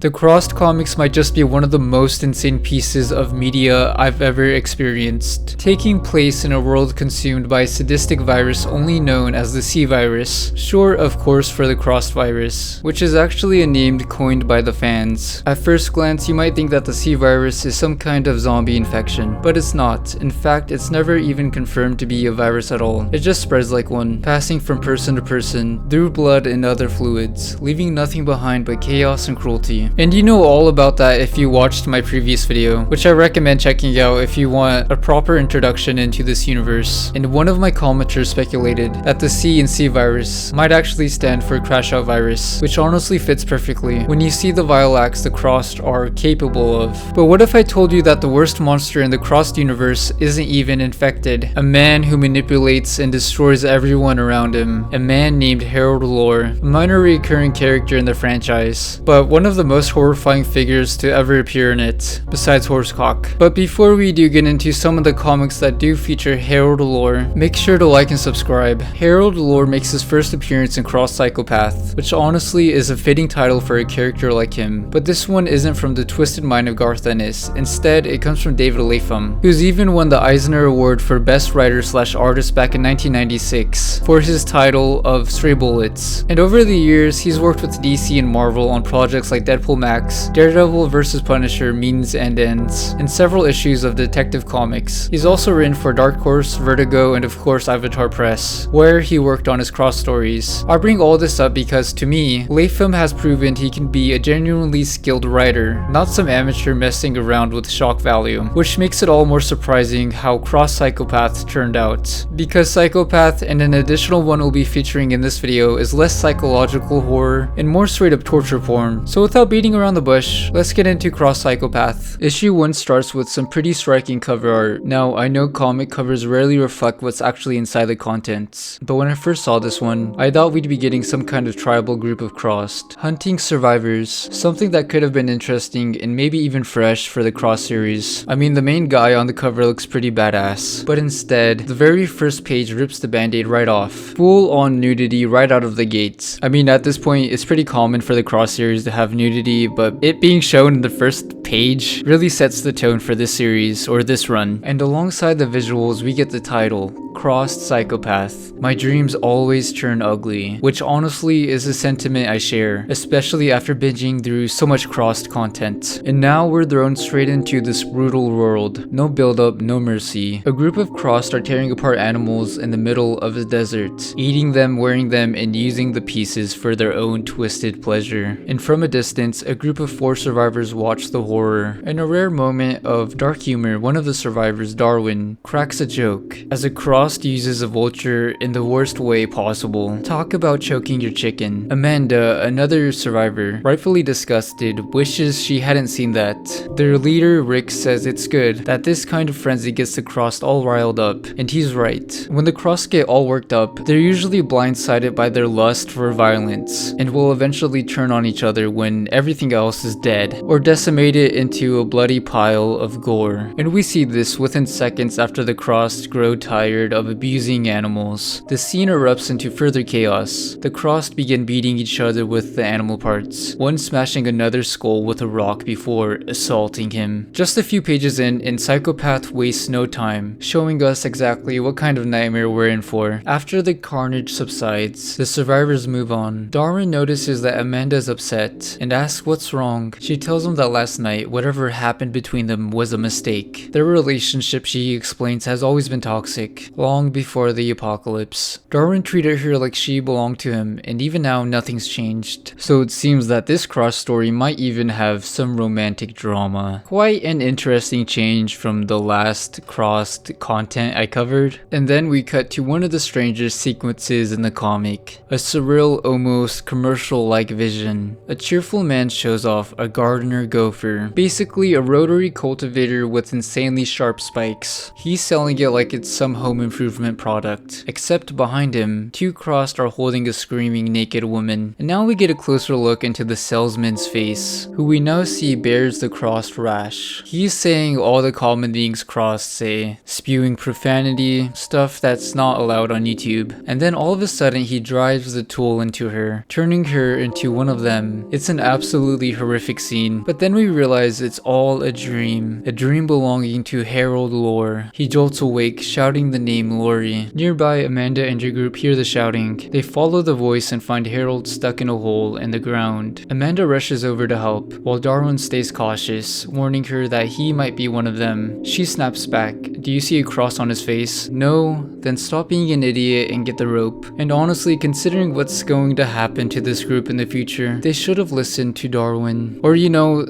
The Crossed comics might just be one of the most insane pieces of media I've ever experienced. Taking place in a world consumed by a sadistic virus only known as the C virus, short of course for the Crossed virus, which is actually a name coined by the fans. At first glance, you might think that the C virus is some kind of zombie infection, but it's not. In fact, it's never even confirmed to be a virus at all. It just spreads like one, passing from person to person, through blood and other fluids, leaving nothing behind but chaos and cruelty. And you know all about that if you watched my previous video, which I recommend checking out if you want a proper introduction into this universe. And one of my commenters speculated that the C in C virus might actually stand for crash out virus, which honestly fits perfectly when you see the vile acts the Crossed are capable of. But what if I told you that the worst monster in the Crossed universe isn't even infected? A man who manipulates and destroys everyone around him. A man named Harold Lore, a minor recurring character in the franchise, but one of the most horrifying figures to ever appear in it, besides Horsecock. But before we do get into some of the comics that do feature Harold Lore, make sure to like and subscribe. Harold Lore makes his first appearance in Crossed Psychopath, which honestly is a fitting title for a character like him. But this one isn't from the twisted mind of Garth Ennis. Instead, it comes from David Lapham, who's even won the Eisner Award for Best Writer/Artist back in 1996 for his title of Stray Bullets. And over the years, he's worked with DC and Marvel on projects like Deadpool Max, Daredevil vs. Punisher, Means and Ends, and several issues of Detective Comics. He's also written for Dark Horse, Vertigo, and of course Avatar Press, where he worked on his Cross stories. I bring all this up because to me, Lapham has proven he can be a genuinely skilled writer, not some amateur messing around with shock value, which makes it all more surprising how Crossed Psychopath turned out. Because Psychopath and an additional one we'll be featuring in this video is less psychological horror and more straight up torture porn. So without beating around the bush, let's get into Crossed Psychopath. Issue 1 starts with some pretty striking cover art. Now, I know comic covers rarely reflect what's actually inside the contents, but when I first saw this one, I thought we'd be getting some kind of tribal group of Crossed, hunting survivors, something that could have been interesting and maybe even fresh for the Cross series. I mean, the main guy on the cover looks pretty badass, but instead, the very first page rips the band-aid right off. Full on nudity right out of the gates. I mean, at this point, it's pretty common for the Cross series to have nudity, but it being shown in the first page really sets the tone for this series, or this run. And alongside the visuals, we get the title, Crossed Psychopath. My dreams always turn ugly, which honestly is a sentiment I share, especially after binging through so much Crossed content. And now we're thrown straight into this brutal world. No build up, no mercy. A group of Crossed are tearing apart animals in the middle of the desert, eating them, wearing them, and using the pieces for their own twisted pleasure. And from a distance, a group of 4 survivors watch the horror. In a rare moment of dark humor, one of the survivors, Darwin, cracks a joke as a Crossed uses a vulture in the worst way possible. Talk about choking your chicken. Amanda, another survivor, rightfully disgusted, wishes she hadn't seen that. Their leader, Rick, says it's good that this kind of frenzy gets the Crossed all riled up, and he's right. When the Crossed get all worked up, they're usually blindsided by their lust for violence, and will eventually turn on each other when everything else is dead, or decimated into a bloody pile of gore. And we see this within seconds after the Crossed grow tired of abusing animals. The scene erupts into further chaos. The Crossed begin beating each other with the animal parts, one smashing another skull with a rock before assaulting him. Just a few pages in, and Psychopath wastes no time, showing us exactly what kind of nightmare we're in for. After the carnage subsides, the survivors move on. Darwin notices that Amanda is upset and asks what's wrong. She tells him that last night, whatever happened between them was a mistake. Their relationship, she explains, has always been toxic, long before the apocalypse. Darwin treated her like she belonged to him, and even now nothing's changed. So it seems that this Cross story might even have some romantic drama. Quite an interesting change from the last Crossed content I covered. And then we cut to one of the strangest sequences in the comic. A surreal, almost commercial-like vision. A cheerful man shows off a gardener gopher Basically a rotary cultivator with insanely sharp spikes. He's selling it like it's some home improvement product. Except behind him, two crossed are holding a screaming naked woman. And now we get a closer look into the salesman's face, who we now see bears the crossed rash. He's saying all the common things crossed say, spewing profanity, stuff that's not allowed on YouTube. And then all of a sudden he drives the tool into her, turning her into one of them. It's an absolutely horrific scene, but then we realize it's all a dream belonging to Harold Lore. He jolts awake, shouting the name Lori. Nearby, Amanda and her group hear the shouting. They follow the voice and find Harold stuck in a hole in the ground. Amanda rushes over to help, while Darwin stays cautious, warning her that he might be one of them. She snaps back, "Do you see a cross on his face?" "No." "Then stop being an idiot and get the rope." And honestly, considering what's going to happen to this group in the future, they should have listened to Darwin. Or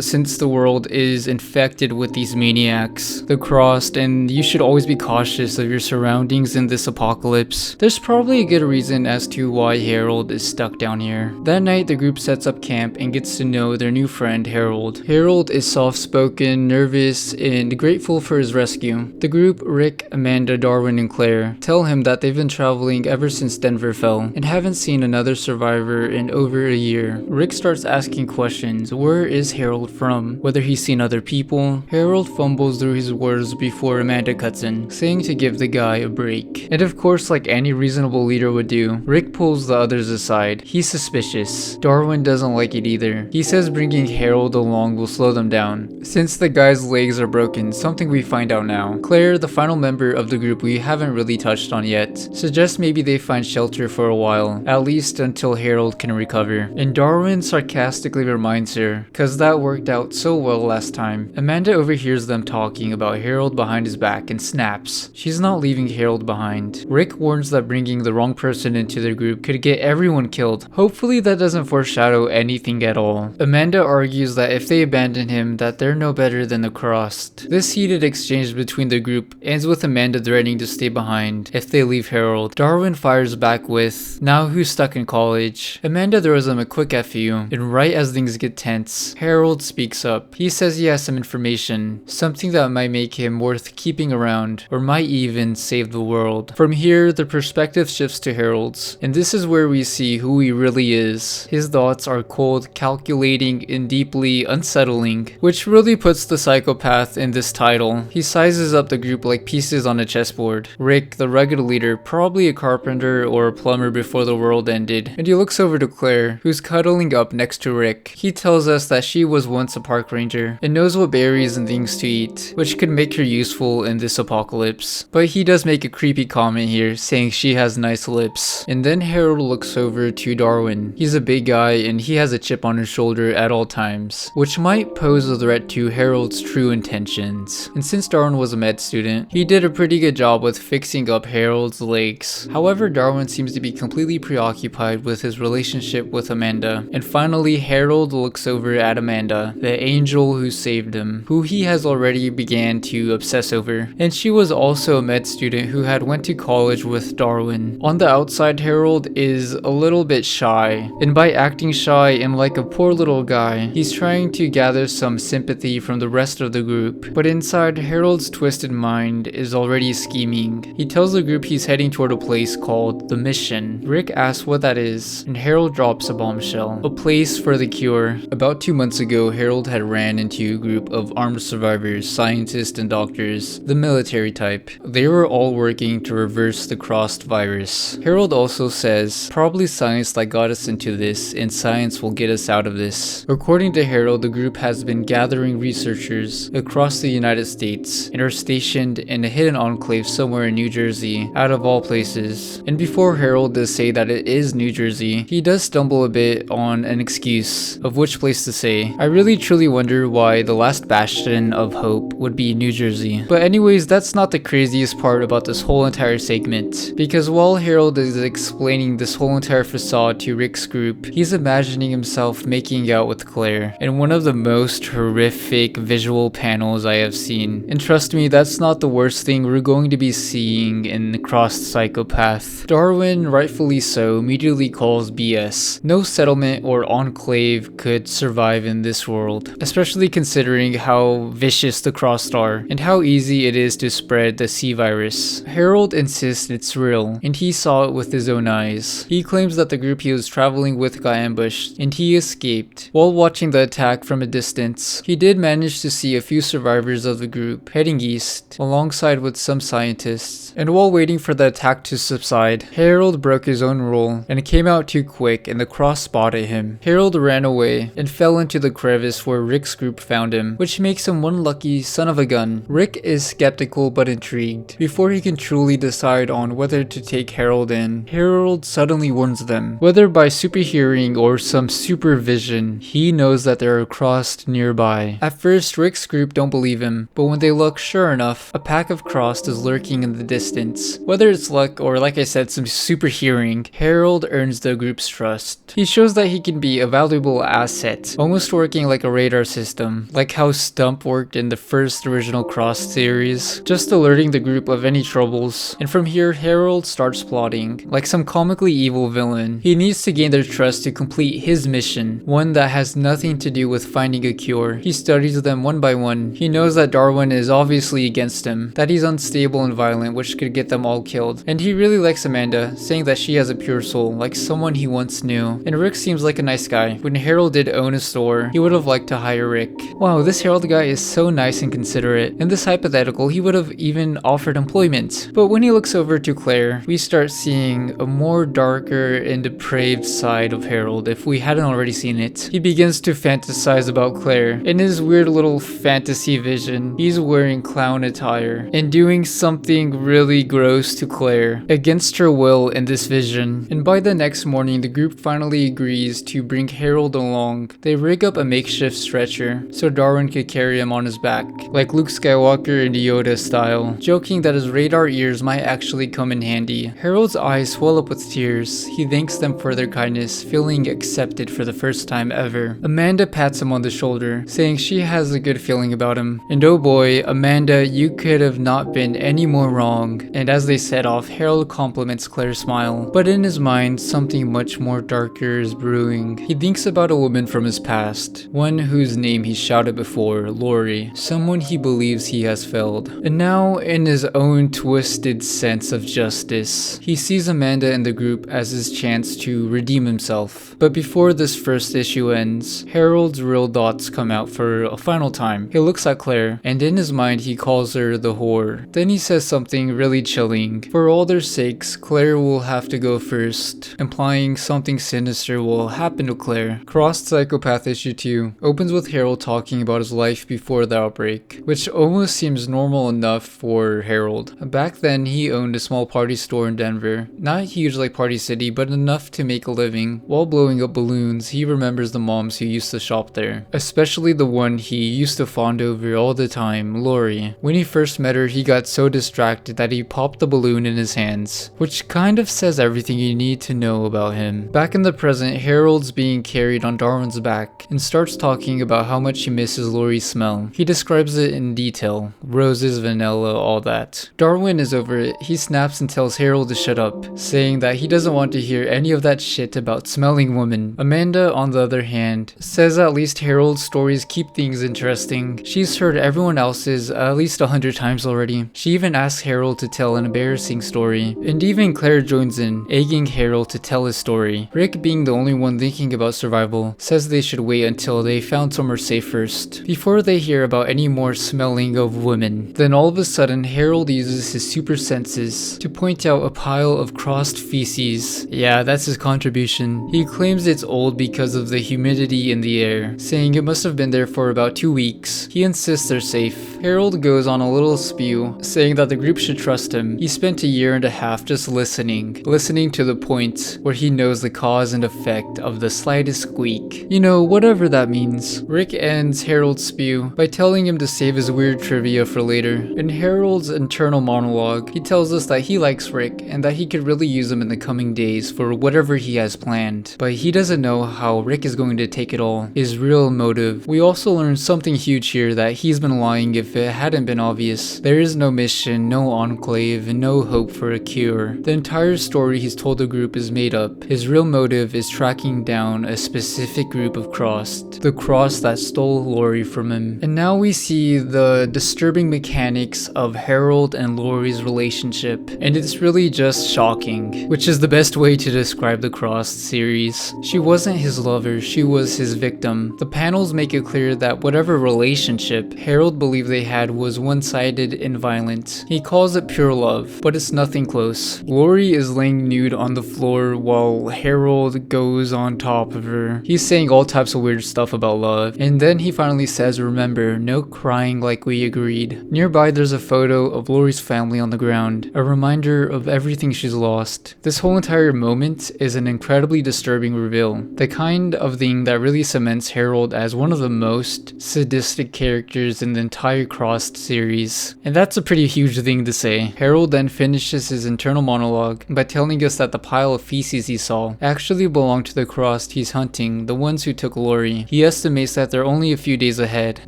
since the world is infected with these maniacs, the crossed, and you should always be cautious of your surroundings in this apocalypse, there's probably a good reason as to why Harold is stuck down here. That night, the group sets up camp and gets to know their new friend Harold. Harold is soft-spoken, nervous, and grateful for his rescue. The group, Rick, Amanda, Darwin, and Claire, tell him that they've been traveling ever since Denver fell and haven't seen another survivor in over a year. Rick starts asking questions. Where is Harold from? Whether he's seen other people? Harold fumbles through his words before Amanda cuts in, saying to give the guy a break. And of course, like any reasonable leader would do, Rick pulls the others aside. He's suspicious. Darwin doesn't like it either. He says bringing Harold along will slow them down, since the guy's legs are broken, something we find out now. Claire, the final member of the group we haven't really touched on yet, suggests maybe they find shelter for a while, at least until Harold can recover. And Darwin sarcastically reminds her, "Cause that worked out so well last time." Amanda overhears them talking about Harold behind his back and snaps. She's not leaving Harold behind. Rick warns that bringing the wrong person into their group could get everyone killed. Hopefully that doesn't foreshadow anything at all. Amanda argues that if they abandon him, that they're no better than the crossed. This heated exchange between the group ends with Amanda threatening to stay behind if they leave Harold. Darwin fires back with, "Now who's stuck in college?" Amanda throws him a quick FU, and right as things get tense, Harold speaks up. He says he has some information, something that might make him worth keeping around, or might even save the world. From here, the perspective shifts to Harold's, and this is where we see who he really is. His thoughts are cold, calculating, and deeply unsettling, which really puts the psychopath in this title. He sizes up the group like pieces on a chessboard. Rick, the rugged leader, probably a carpenter or a plumber before the world ended, and he looks over to Claire, who's cuddling up next to Rick. He tells us that she was once a park ranger and knows what berries and things to eat, which could make her useful in this apocalypse. But he does make a creepy comment here, saying she has nice lips. And then Harold looks over to Darwin. He's a big guy and he has a chip on his shoulder at all times, which might pose a threat to Harold's true intentions. And since Darwin was a med student, he did a pretty good job with fixing up Harold's legs. However, Darwin seems to be completely preoccupied with his relationship with Amanda. And finally, Harold looks over at Amanda, the angel who saved him, who he has already began to obsess over. And she was also a med student who had went to college with Darwin. On the outside, Harold is a little bit shy, and by acting shy and like a poor little guy, he's trying to gather some sympathy from the rest of the group. But inside, Harold's twisted mind is already scheming. He tells the group he's heading toward a place called The Mission. Rick asks what that is, and Harold drops a bombshell. A place for the cure. About 2 months ago, Harold had ran into a group of armed survivors, scientists, and doctors, the military type. They were all working to reverse the crossed virus. Harold also says, probably science that got us into this, and science will get us out of this. According to Harold, the group has been gathering researchers across the United States and are stationed in a hidden enclave somewhere in New Jersey, out of all places. And before Harold does say that it is New Jersey, he does stumble a bit on an excuse of which place to say. I really truly wonder why the last bastion of hope would be New Jersey. But anyways, that's not the craziest part about this whole entire segment, because while Harold is explaining this whole entire facade to Rick's group, he's imagining himself making out with Claire in one of the most horrific visual panels I have seen. And trust me, that's not the worst thing we're going to be seeing in the Crossed Psychopath. Darwin, rightfully so, immediately calls BS. No settlement or enclave could survive in this world. especially considering how vicious the crossed are and how easy it is to spread the C virus. Harold insists it's real, and he saw it with his own eyes. He claims that the group he was traveling with got ambushed, and he escaped. While watching the attack from a distance, he did manage to see a few survivors of the group heading east, alongside with some scientists. And while waiting for the attack to subside, Harold broke his own rule, and it came out too quick and the cross spotted him. Harold ran away and fell into the crevice where Rick's group found him, which makes him one lucky son of a gun. Rick is skeptical but intrigued. Before he can truly decide on whether to take Harold in, Harold suddenly warns them. Whether by super hearing or some supervision, he knows that there are crossed nearby. At first, Rick's group don't believe him, but when they look, sure enough, a pack of crossed is lurking in the distance. Whether it's luck or, like I said, some super hearing, Harold earns the group's trust. He shows that he can be a valuable asset, almost working like a radar system, like how Stump worked in the first original Crossed series, just alerting the group of any troubles. And from here, Harold starts plotting. Like some comically evil villain, he needs to gain their trust to complete his mission, one that has nothing to do with finding a cure. He studies them one by one. He knows that Darwin is obviously against him, that he's unstable and violent, which could get them all killed. And he really likes Amanda, saying that she has a pure soul, like someone he once knew. And Rick seems like a nice guy. When Harold did own a store, he would have liked to hire Rick. Wow, this Harold guy is so nice and considerate. In this hypothetical, he would have even offered employment. But when he looks over to Claire, we start seeing a more darker and depraved side of Harold if we hadn't already seen it. He begins to fantasize about Claire. In his weird little fantasy vision, he's wearing clown attire and doing something really gross to Claire, against her will in this vision. And by the next morning, the group finally agrees to bring Harold along. They rig up a makeshift stretcher so Darwin could carry him on his back, like Luke Skywalker in the Yoda style, joking that his radar ears might actually come in handy. Harold's eyes swell up with tears. He thanks them for their kindness, feeling accepted for the first time ever. Amanda pats him on the shoulder, saying she has a good feeling about him. And oh boy, Amanda, you could have not been any more wrong. And as they set off, Harold compliments Claire's smile. But in his mind, something much more darker is brewing. He thinks about a woman from his past, one whose name he shouted before, Lori, someone he believes he has failed. And now, in his own twisted sense of justice, he sees Amanda in the group as his chance to redeem himself. But before this first issue ends, Harold's real thoughts come out for a final time. He looks at Claire, and in his mind he calls her the whore. Then he says something really chilling. For all their sakes, Claire will have to go first, implying something sinister will happen to Claire. Crossed Psychopath issue 2 opens with Harold talking about his life before the outbreak, which almost seems normal enough for Harold. Back then, he owned a small party store in Denver. Not huge like Party City, but enough to make a living. While blowing up balloons, he remembers the moms who used to shop there, especially the one he used to fawn over all the time, Lori. When he first met her, he got so distracted that he popped the balloon in his hands, which kind of says everything you need to know about him. Back in the present, Harold's being carried on Darwin's back and starts talking about how much he misses Lori's smell. He describes it in detail, roses, vanilla, all that. Darwin is over it. He snaps and tells Harold to shut up, saying that he doesn't want to hear any of that shit about smelling women. Amanda, on the other hand, says at least Harold's stories keep things interesting. She's heard everyone else's at least 100 times already. She even asks Harold to tell an embarrassing story. And even Claire joins in, egging Harold to tell his story. Rick, being the only one thinking about survival, says they should wait until they found somewhere safe first, before they hear about any more smelling of women. Then all of a sudden, Harold uses his super senses to point out a pile of crossed feces. Yeah, that's his contribution. He claims it's old because of the humidity in the air, saying it must have been there for about 2 weeks. He insists they're safe. Harold goes on a little spew, saying that the group should trust him. He spent a year and a half just listening to the point where he knows the cause and effect of the slightest squeak. You know, whatever that means. Rick ends Harold's spew by telling him to save his weird trivia for later. In Harold's internal monologue, he tells us that he likes Rick and that he could really use him in the coming days for whatever he has planned. But he doesn't know how Rick is going to take it all, his real motive. We also learn something huge here, that he's been lying if it hadn't been obvious. There is no mission, no enclave, and no hope for a cure. The entire story he's told the group is made up. His real motive is tracking down a specific group of Crossed, the Crossed cross that stole Lori from him. And now we see the disturbing mechanics of Harold and Lori's relationship, and it's really just shocking, which is the best way to describe the Crossed series. She wasn't his lover, she was his victim. The panels make it clear that whatever relationship Harold believed they had was one-sided and violent. He calls it pure love, but it's nothing close. Lori is laying nude on the floor while Harold goes on top of her. He's saying all types of weird stuff about love, and then he finally says, "Remember, no crying like we agreed." Nearby there's a photo of Lori's family on the ground, a reminder of everything she's lost. This whole entire moment is an incredibly disturbing reveal, the kind of thing that really cements Harold as one of the most sadistic characters in the entire Crossed series. And that's a pretty huge thing to say. Harold then finishes his internal monologue by telling us that the pile of feces he saw actually belonged to the Crossed he's hunting, the ones who took Lori. He estimates that they're only a few days ahead,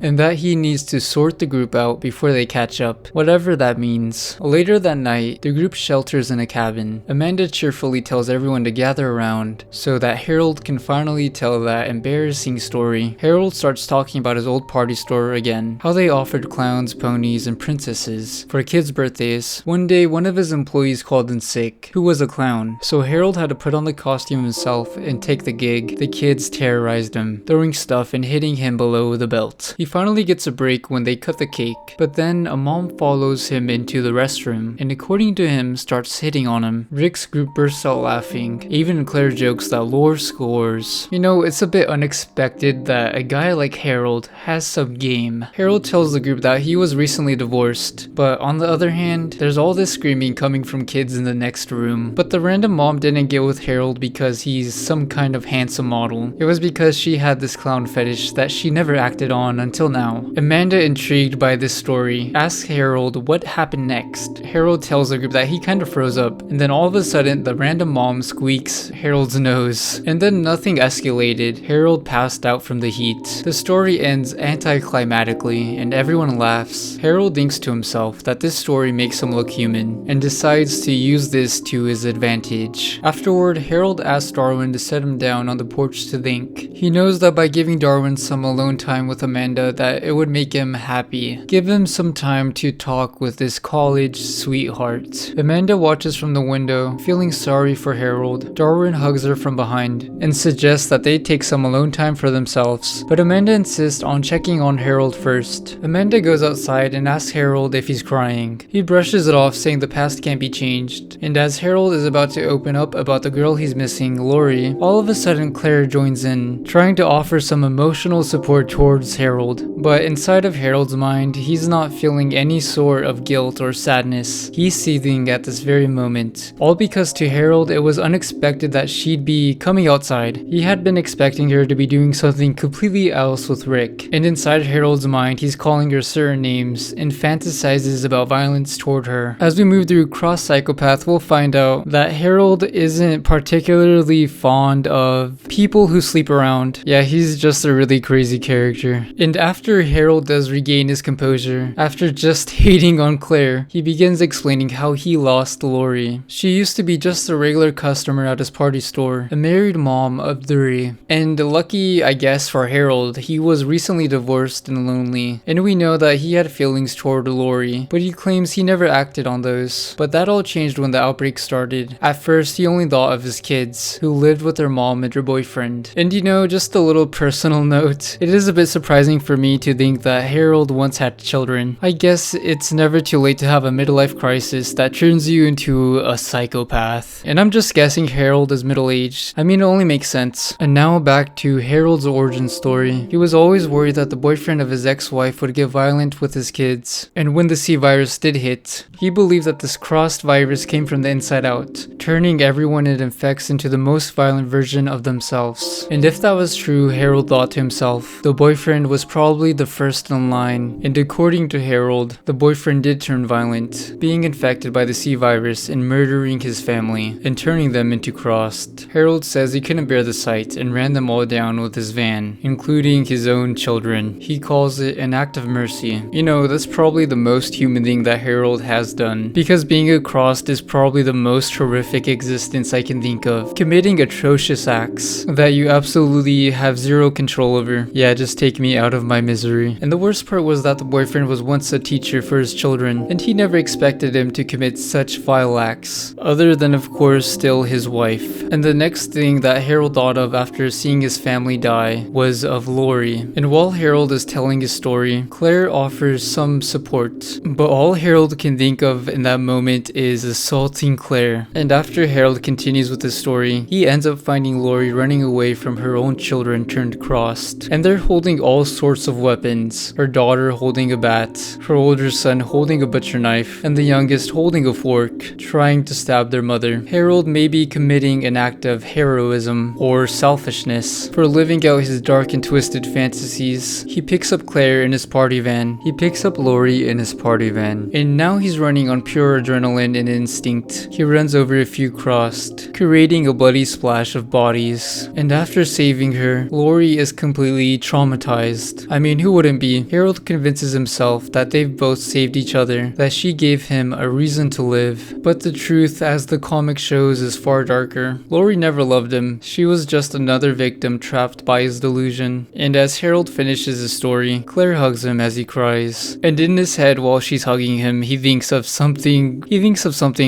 and that he needs to sort the group out before they catch up, whatever that means. Later that night, the group shelters in a cabin. Amanda cheerfully tells everyone to gather around so that Harold can finally tell that embarrassing story. Harold starts talking about his old party store again, how they offered clowns, ponies, and princesses for kids' birthdays. One day, one of his employees called in sick, who was a clown, so Harold had to put on the costume himself and take the gig. The kids terrorized him, throwing stuff and hitting him below the belt. He finally gets a break when they cut the cake, but then a mom follows him into the restroom and, according to him, starts hitting on him. Rick's group bursts out laughing. Even Claire jokes that Lore scores. You know, it's a bit unexpected that a guy like Harold has some game. Harold tells the group that he was recently divorced, but on the other hand, there's all this screaming coming from kids in the next room. But the random mom didn't get with Harold because he's some kind of handsome model. It was because she had this clown fetish that she never acted on until now. Amanda, intrigued by this story, asks Harold what happened next. Harold tells the group that he kind of froze up, and then all of a sudden the random mom squeaks Harold's nose. And then nothing escalated. Harold passed out from the heat. The story ends anticlimactically and everyone laughs. Harold thinks to himself that this story makes him look human and decides to use this to his advantage. Afterward, Harold asks Darwin to set him down on the porch to think. He knows that by giving Darwin some alone time with Amanda that it would make him happy. Give him some time to talk with this college sweetheart. Amanda watches from the window, feeling sorry for Harold. Darwin hugs her from behind and suggests that they take some alone time for themselves, but Amanda insists on checking on Harold first. Amanda goes outside and asks Harold if he's crying. He brushes it off, saying the past can't be changed, and as Harold is about to open up about the girl he's missing, Lori, all of a sudden Claire joins in, trying to offer some emotional support towards Harold. But inside of Harold's mind, he's not feeling any sort of guilt or sadness. He's seething at this very moment. All because to Harold it was unexpected that she'd be coming outside. He had been expecting her to be doing something completely else with Rick. And inside Harold's mind, he's calling her certain names and fantasizes about violence toward her. As we move through Cross Psychopath, we'll find out that Harold isn't particularly fond of people who sleep around. Yeah, he's just a really crazy character. And after Harold does regain his composure, after just hating on Claire, he begins explaining how he lost Lori. She used to be just a regular customer at his party store, a married mom of 3. And lucky, I guess, for Harold, he was recently divorced and lonely. And we know that he had feelings toward Lori, but he claims he never acted on those. But that all changed when the outbreak started. At first, he only thought of his kids, who lived with their mom and her boyfriend. And you know, just a little personal note, it is a bit surprising for me to think that Harold once had children. I guess it's never too late to have a midlife crisis that turns you into a psychopath. And I'm just guessing Harold is middle-aged. I mean, it only makes sense. And now back to Harold's origin story. He was always worried that the boyfriend of his ex-wife would get violent with his kids. And when the C virus did hit, he believed that this crossed virus came from the inside out, turning everyone it infects into the most violent version of themselves. And if that was true, Harold thought to himself, the boyfriend was probably the first in line. And according to Harold, the boyfriend did turn violent, being infected by the C virus and murdering his family and turning them into crossed. Harold says he couldn't bear the sight and ran them all down with his van, including his own children. He calls it an act of mercy. You know, that's probably the most human thing that Harold has done, because being a crossed is probably the most horrific existence I can think of. Committing atrocious acts that you absolutely have zero control all over. Yeah, just take me out of my misery. And the worst part was that the boyfriend was once a teacher for his children, and he never expected him to commit such vile acts, other than of course still his wife. And the next thing that Harold thought of after seeing his family die was of Lori. And while Harold is telling his story, Claire offers some support, but all Harold can think of in that moment is assaulting Claire. And after Harold continues with his story, he ends up finding Lori running away from her own children turned crossed, and they're holding all sorts of weapons. Her daughter holding a bat, her older son holding a butcher knife, and the youngest holding a fork, trying to stab their mother. Harold may be committing an act of heroism or selfishness for living out his dark and twisted fantasies. He picks up Claire in his party van. He picks up Lori in his party van. And now he's running on pure adrenaline and instinct. He runs over a few crossed, creating a bloody splash of bodies. And after saving her, Lori is completely traumatized. I mean, who wouldn't be? Harold convinces himself that they've both saved each other, that she gave him a reason to live. But the truth, as the comic shows, is far darker. Lori never loved him. She was just another victim trapped by his delusion. And as Harold finishes his story, Claire hugs him as he cries. And in his head, while she's hugging him, he thinks of something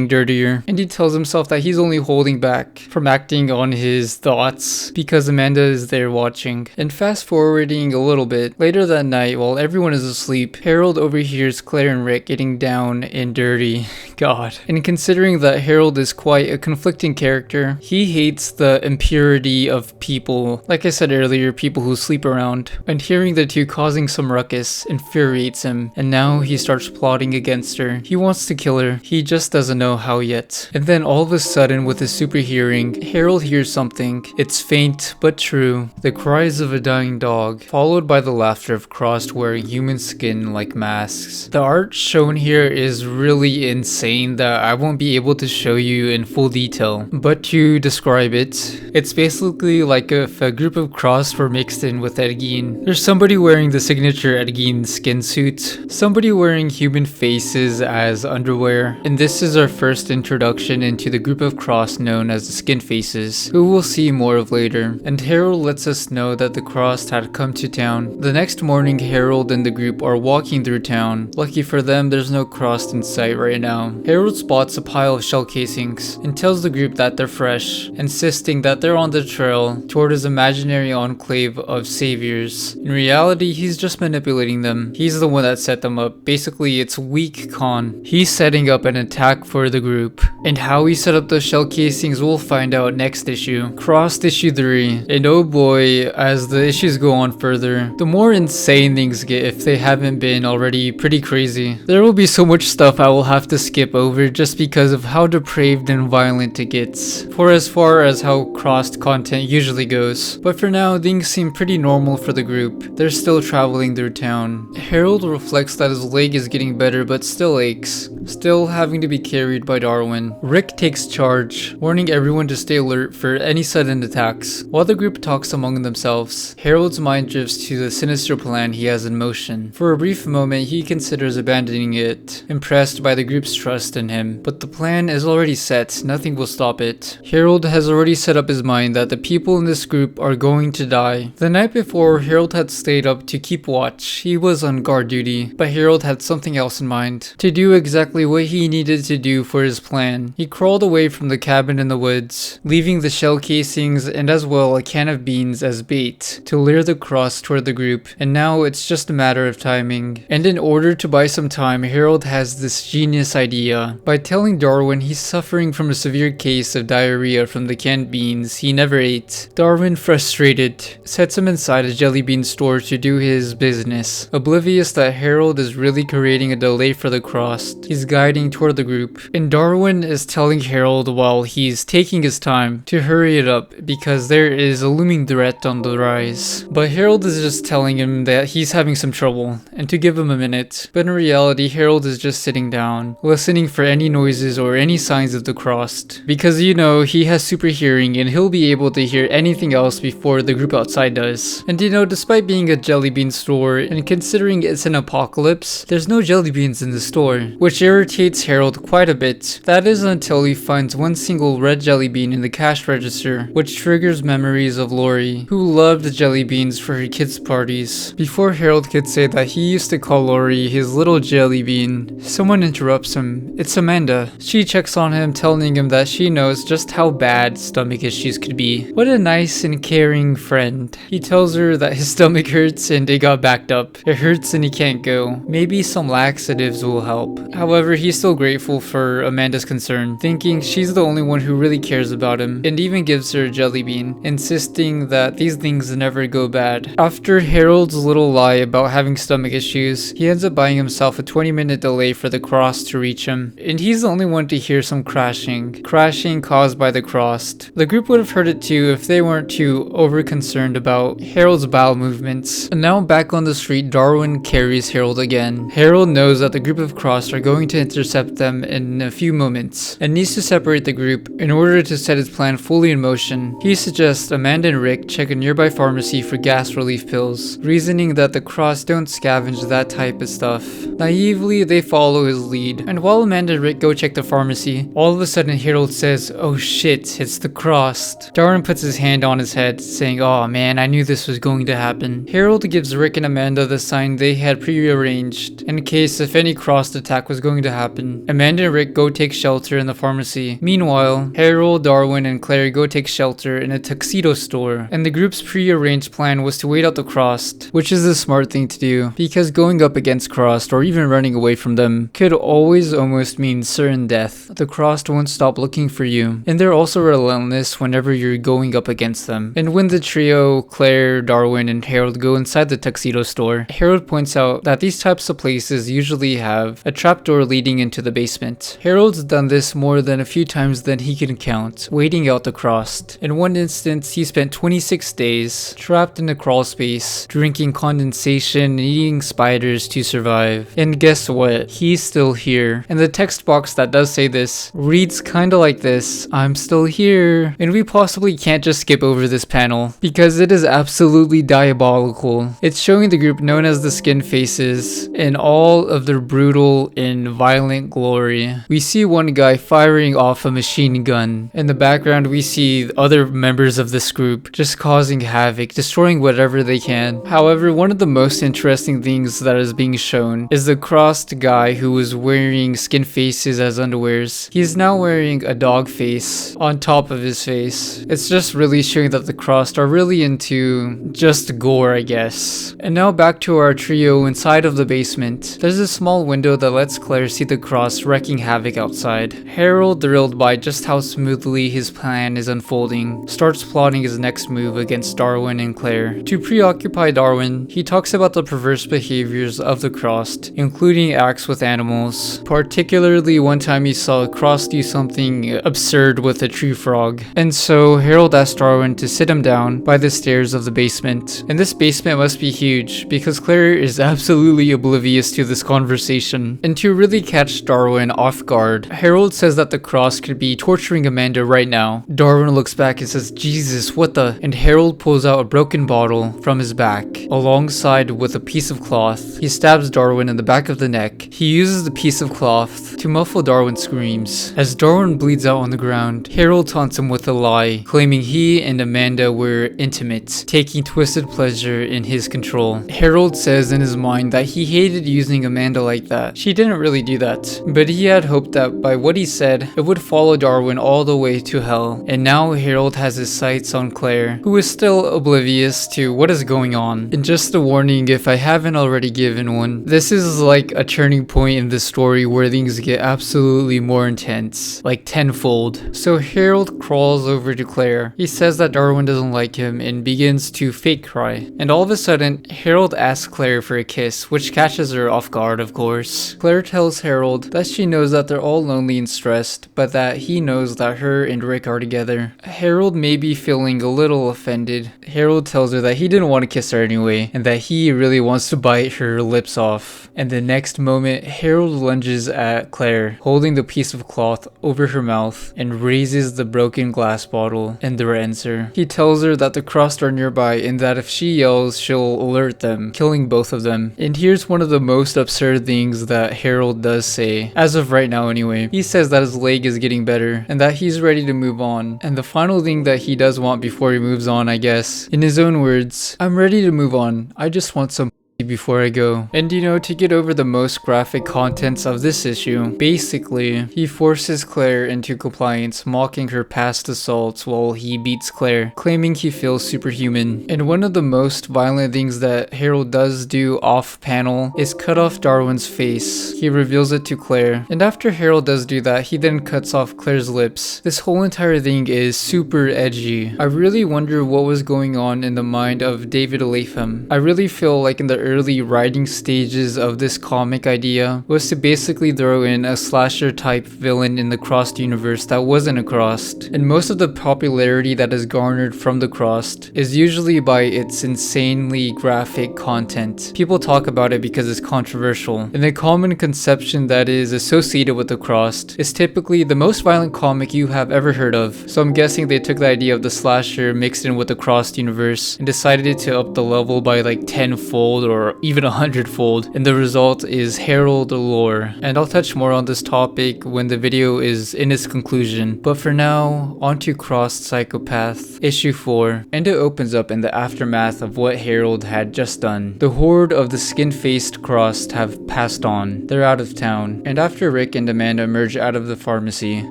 dirtier. And he tells himself that he's only holding back from acting on his thoughts because Amanda is there watching. And fast forwarding a little bit, later that night while everyone is asleep, Harold overhears Claire and Rick getting down and dirty. God. And considering that Harold is quite a conflicting character, he hates the impurity of people. Like I said earlier, people who sleep around. And hearing the two causing some ruckus infuriates him. And now he starts plotting against her. He wants to kill her. He just doesn't know how yet. And then all of a sudden, with his super hearing, Harold hears something. It's faint but true. The cries of a dying dog, followed by the laughter of crossed wearing human skin like masks. The art shown here is really insane that I won't be able to show you in full detail. But to describe it, it's basically like if a group of crossed were mixed in with edgy. There's somebody wearing the signature edgy skin suit, somebody wearing human faces as underwear, and this is our first introduction into the group of crossed known as the Skin Faces, who we'll see more of later. And Harold lets us know that the crossed had come to town. The next morning, Harold and the group are walking through town. Lucky for them, there's no crossed in sight right now. Harold spots a pile of shell casings and tells the group that they're fresh, insisting that they're on the trail toward his imaginary enclave of saviors. In reality, he's just manipulating them. He's the one that set them up. Basically, it's weak con. He's setting up an attack for the group. And how he set up those shell casings we'll find out next issue. Crossed issue 3. And oh boy, as the issues go on further, the more insane things get if they haven't been already pretty crazy. There will be so much stuff I will have to skip over just because of how depraved and violent it gets, for as far as how crossed content usually goes. But for now, things seem pretty normal for the group. They're still traveling through town. Harold reflects that his leg is getting better but still aches, still having to be carried by Darwin. Rick takes charge, warning everyone to stay alert for any sudden attacks. While the group talks among themselves, Harold's mind drifts to the sinister plan he has in motion. For a brief moment, he considers abandoning it, impressed by the group's trust in him. But the plan is already set, nothing will stop it. Harold has already set up his mind that the people in this group are going to die. The night before, Harold had stayed up to keep watch. He was on guard duty, but Harold had something else in mind. To do exactly what he needed to do for his plan, he crawled away from the cabin in the woods, leaving the shell casings and as well a can of beans as bait to lure the cross toward the group. And now it's just a matter of timing. And in order to buy some time, Harold has this genius idea. By telling Darwin he's suffering from a severe case of diarrhea from the canned beans he never ate, Darwin, frustrated, sets him inside a jelly bean store to do his business. Oblivious that Harold is really creating a delay for the crossed, he's guiding toward the group. And Darwin is telling Harold while he's taking his time to hurry it up because there is a looming threat on the rise. But Harold is just telling him that he's having some trouble and to give him a minute. But in reality, Harold is just sitting down, listening for any noises or any signs of the crossed. Because you know, he has super hearing and he'll be able to hear anything else before the group outside does. And you know, despite being a jelly bean store and considering it's an apocalypse, there's no jelly beans in the store, which irritates Harold quite a bit. That is until he finds one single red jelly bean in the cash register, which triggers memories of Lori, who loved jelly beans for her kids' parties. Before Harold could say that he used to call Lori his little jelly bean, someone interrupts him. It's Amanda. She checks on him, telling him that she knows just how bad stomach issues could be. What a nice and caring friend. He tells her that his stomach hurts and it got backed up. It hurts and he can't go. Maybe some laxatives will help. However, he's still grateful for Amanda's concern, thinking she's the only one who really cares about him, and even gives her a jelly bean, insisting that these things never go bad. After Harold's little lie about having stomach issues, he ends up buying himself a 20-minute delay for the cross to reach him, and he's the only one to hear some crashing caused by the crossed. The group would have heard it too if they weren't too over-concerned about Harold's bowel movements. And now back on the street, Darwin carries Harold again. Harold knows that the group of crossed are going to intercept them in a few moments, and needs to separate the group in order to set his plan fully in motion. He suggests Amanda and Rick check a nearby pharmacy for gas relief pills, reasoning that the crossed don't scavenge that type of stuff. Naively, they follow his lead, and while Amanda and Rick go check the pharmacy, all of a sudden Harold says, "Oh shit, it's the crossed." Darwin puts his hand on his head, saying, "Oh man, I knew this was going to happen." Harold gives Rick and Amanda the sign they had pre-arranged, in case if any crossed attack was going to happen. Amanda and Rick go take shelter in the pharmacy. Meanwhile, Harold, Darwin, and Claire go take shelter in a tuxedo store, and the group's pre-arranged plan was to wait out the crossed, which is the smart thing to do, because going up against crossed or even running away from them could always almost mean certain death. The crossed won't stop looking for you, and they're also relentless whenever you're going up against them. And when the trio, Claire, Darwin, and Harold go inside the tuxedo store, Harold points out that these types of places usually have a trapdoor leading into the basement. Harold's done this more than a few times than he can count, waiting out the crossed. In one instance, he spent 26 days trapped in a crawl space, drinking condensation and eating spiders to survive. And guess what? He's still here. And the text box that does say this reads kinda like this: "I'm still here." And we possibly can't just skip over this panel, because it is absolutely diabolical. It's showing the group known as the Skin Faces in all of their brutal and violent glory. We see one guy firing off a machine gun. In the background, we see other members of this group just causing havoc, destroying whatever they can. However, one of the most interesting things that is being shown is the crossed guy who was wearing Skin Faces as underwears. He's now wearing a dog face on top of his face. It's just really showing that the crossed are really into just gore, I guess. And now back to our trio inside of the basement. There's a small window that lets Claire see the cross wreaking havoc outside. Harold, thrilled by just how smoothly his plan is unfolding, starts plotting his next move against Darwin and Claire. To preoccupy Darwin, he talks about the perverse behaviors of the crossed, including acts with animals. Particularly one time he saw a cross do something absurd with a tree frog. And so Harold asked Darwin to sit him down by the stairs of the basement. And this basement must be huge, because Claire is absolutely oblivious to this conversation. And to really catch Darwin off guard, Harold says that the cross could be torturing Amanda right now. Darwin looks back and says, "Jesus, what the?" And Harold pulls out a broken bottle from his back, alongside with a piece of cloth. He stabs Darwin in the back of the neck. He uses the piece of cloth to muffle Darwin's screams. As Darwin bleeds out on the ground, Harold taunts him with a lie, claiming he and Amanda were intimate, taking twisted pleasure in his control. Harold says in his mind that he hated using Amanda like that. She didn't really do that, but he had hoped that by what he said, it would follow Darwin all the way to hell. And now Harold has his sights on Claire, who is still oblivious to what is going on. And just a warning if I haven't already given one, this is like a turning point in the story where things get absolutely more intense, like tenfold. So Harold crawls over to Claire. He says that Darwin doesn't like him and begins to fake cry. And all of a sudden, Harold asks Claire for a kiss, which catches her off guard, of course. Claire tells Harold that she knows that they're all lonely and stressed, but that he knows that her and Rick are together. Harold may be feeling a little offended. Harold tells her that he didn't want to kiss her anyway, and that he really wants to bite her lips off. And the next moment, Harold lunges at Claire, holding the piece of cloth over her mouth, and raises the broken glass bottle and threatens her. He tells her that the crossed are nearby and that if she yells, she'll alert them, killing both of them. And here's one of the most absurd things that Harold does say, as of right now anyway. He says that his leg is getting better and that he's ready to move on. And the final thing that he does want before he moves on, I guess, in his own words, "I'm ready to move on. I just want some before I go." And to get over the most graphic contents of this issue, basically, he forces Claire into compliance, mocking her past assaults while he beats Claire, claiming he feels superhuman. And one of the most violent things that Harold does do off panel is cut off Darwin's face. He reveals it to Claire, and after Harold does do that, he then cuts off Claire's lips. This whole entire thing is super edgy. I really wonder what was going on in the mind of David Latham. I really feel like in the early writing stages of this comic idea was to basically throw in a slasher type villain in the Crossed universe that wasn't a Crossed. And most of the popularity that is garnered from the Crossed is usually by its insanely graphic content. People talk about it because it's controversial. And the common conception that is associated with the Crossed is typically the most violent comic you have ever heard of. So I'm guessing they took the idea of the slasher, mixed in with the Crossed universe, and decided to up the level by like tenfold or even 100-fold, and the result is Harold lore. And I'll touch more on this topic when the video is in its conclusion. But for now, onto Crossed Psychopath, issue 4, and it opens up in the aftermath of what Harold had just done. The horde of the skin-faced Crossed have passed on. They're out of town, and after Rick and Amanda emerge out of the pharmacy,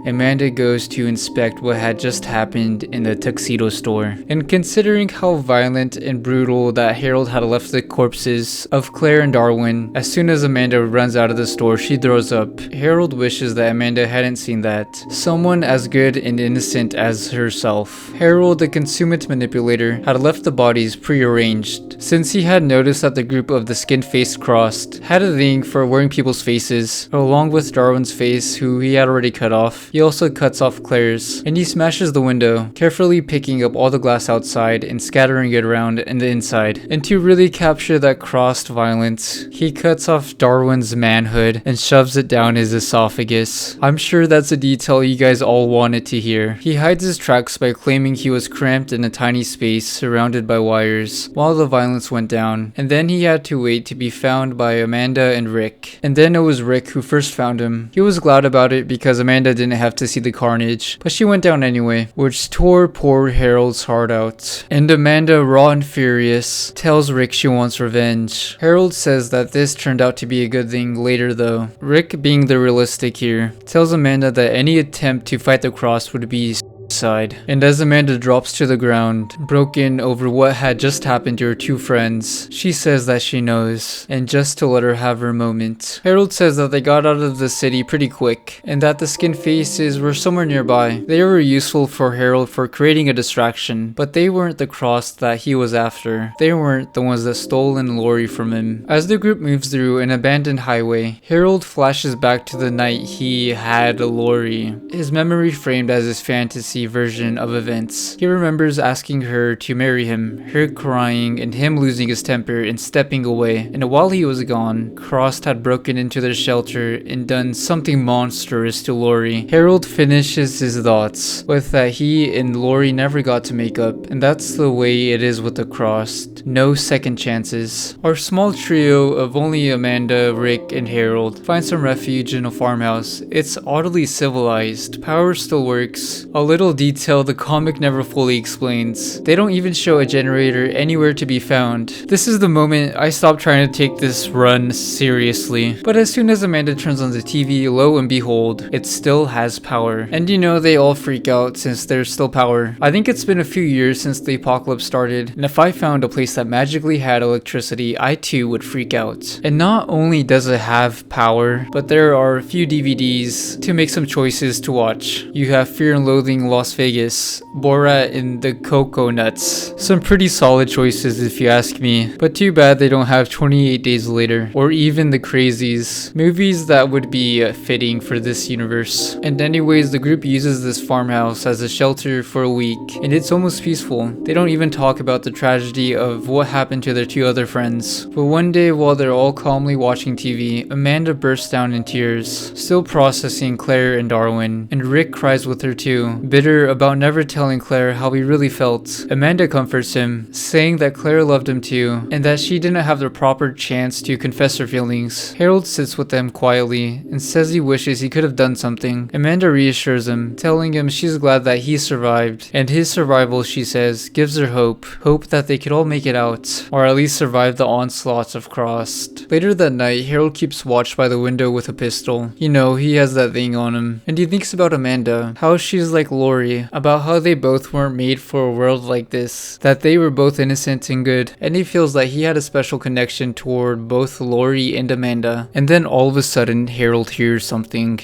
Amanda goes to inspect what had just happened in the tuxedo store. And considering how violent and brutal that Harold had left the corpses of Claire and Darwin, as soon as Amanda runs out of the store, she throws up. Harold wishes that Amanda hadn't seen that. Someone as good and innocent as herself. Harold, the consummate manipulator, had left the bodies pre-arranged, since he had noticed that the group of the skin-faced Crossed had a thing for wearing people's faces. Along with Darwin's face, who he had already cut off, he also cuts off Claire's, and he smashes the window, carefully picking up all the glass outside and scattering it around in the inside. And to really capture that Crossed violence, he cuts off Darwin's manhood and shoves it down his esophagus. I'm sure that's a detail you guys all wanted to hear. He hides his tracks by claiming he was cramped in a tiny space surrounded by wires while the violence went down, and then he had to wait to be found by Amanda and Rick. And then it was Rick who first found him. He was glad about it because Amanda didn't have to see the carnage, but she went down anyway, which tore poor Harold's heart out. And Amanda, raw and furious, tells Rick she wants revenge. Harold says that this turned out to be a good thing later though. Rick, being the realistic here, tells Amanda that any attempt to fight the Cross would be side. And as Amanda drops to the ground, broken over what had just happened to her two friends, she says that she knows, and just to let her have her moment. Harold says that they got out of the city pretty quick, and that the skin faces were somewhere nearby. They were useful for Harold for creating a distraction, but they weren't the Cross that he was after. They weren't the ones that stole Lori from him. As the group moves through an abandoned highway, Harold flashes back to the night he had Lori, his memory framed as his fantasy version of events. He remembers asking her to marry him, her crying, and him losing his temper and stepping away. And while he was gone, Crossed had broken into their shelter and done something monstrous to Lori. Harold finishes his thoughts with that he and Lori never got to make up, and that's the way it is with the Crossed. No second chances. Our small trio of only Amanda, Rick, and Harold find some refuge in a farmhouse. It's oddly civilized. Power still works. A little detail the comic never fully explains. They don't even show a generator anywhere to be found. This is the moment I stopped trying to take this run seriously. But as soon as Amanda turns on the TV, lo and behold, it still has power. And they all freak out since there's still power. I think it's been a few years since the apocalypse started, and if I found a place that magically had electricity, I too would freak out. And not only does it have power, but there are a few DVDs to make some choices to watch. You have Fear and Loathing Las Vegas, Borat, and the Cocoa Nuts. Some pretty solid choices if you ask me, but too bad they don't have 28 Days Later, or even The Crazies, movies that would be fitting for this universe. And anyways, the group uses this farmhouse as a shelter for a week, and it's almost peaceful. They don't even talk about the tragedy of what happened to their two other friends. But one day, while they're all calmly watching TV, Amanda bursts down in tears, still processing Claire and Darwin, and Rick cries with her too, bitter bitter about never telling Claire how he really felt. Amanda comforts him, saying that Claire loved him too, and that she didn't have the proper chance to confess her feelings. Harold sits with them quietly and says he wishes he could have done something. Amanda reassures him, telling him she's glad that he survived, and his survival, she says, gives her hope that they could all make it out, or at least survive the onslaughts of Crossed. Later that night, Harold keeps watch by the window with a pistol. You know, he has that thing on him, and he thinks about Amanda, how she's like Lori, about how they both weren't made for a world like this, that they were both innocent and good, and he feels like he had a special connection toward both Lori and Amanda. And then all of a sudden, Harold hears something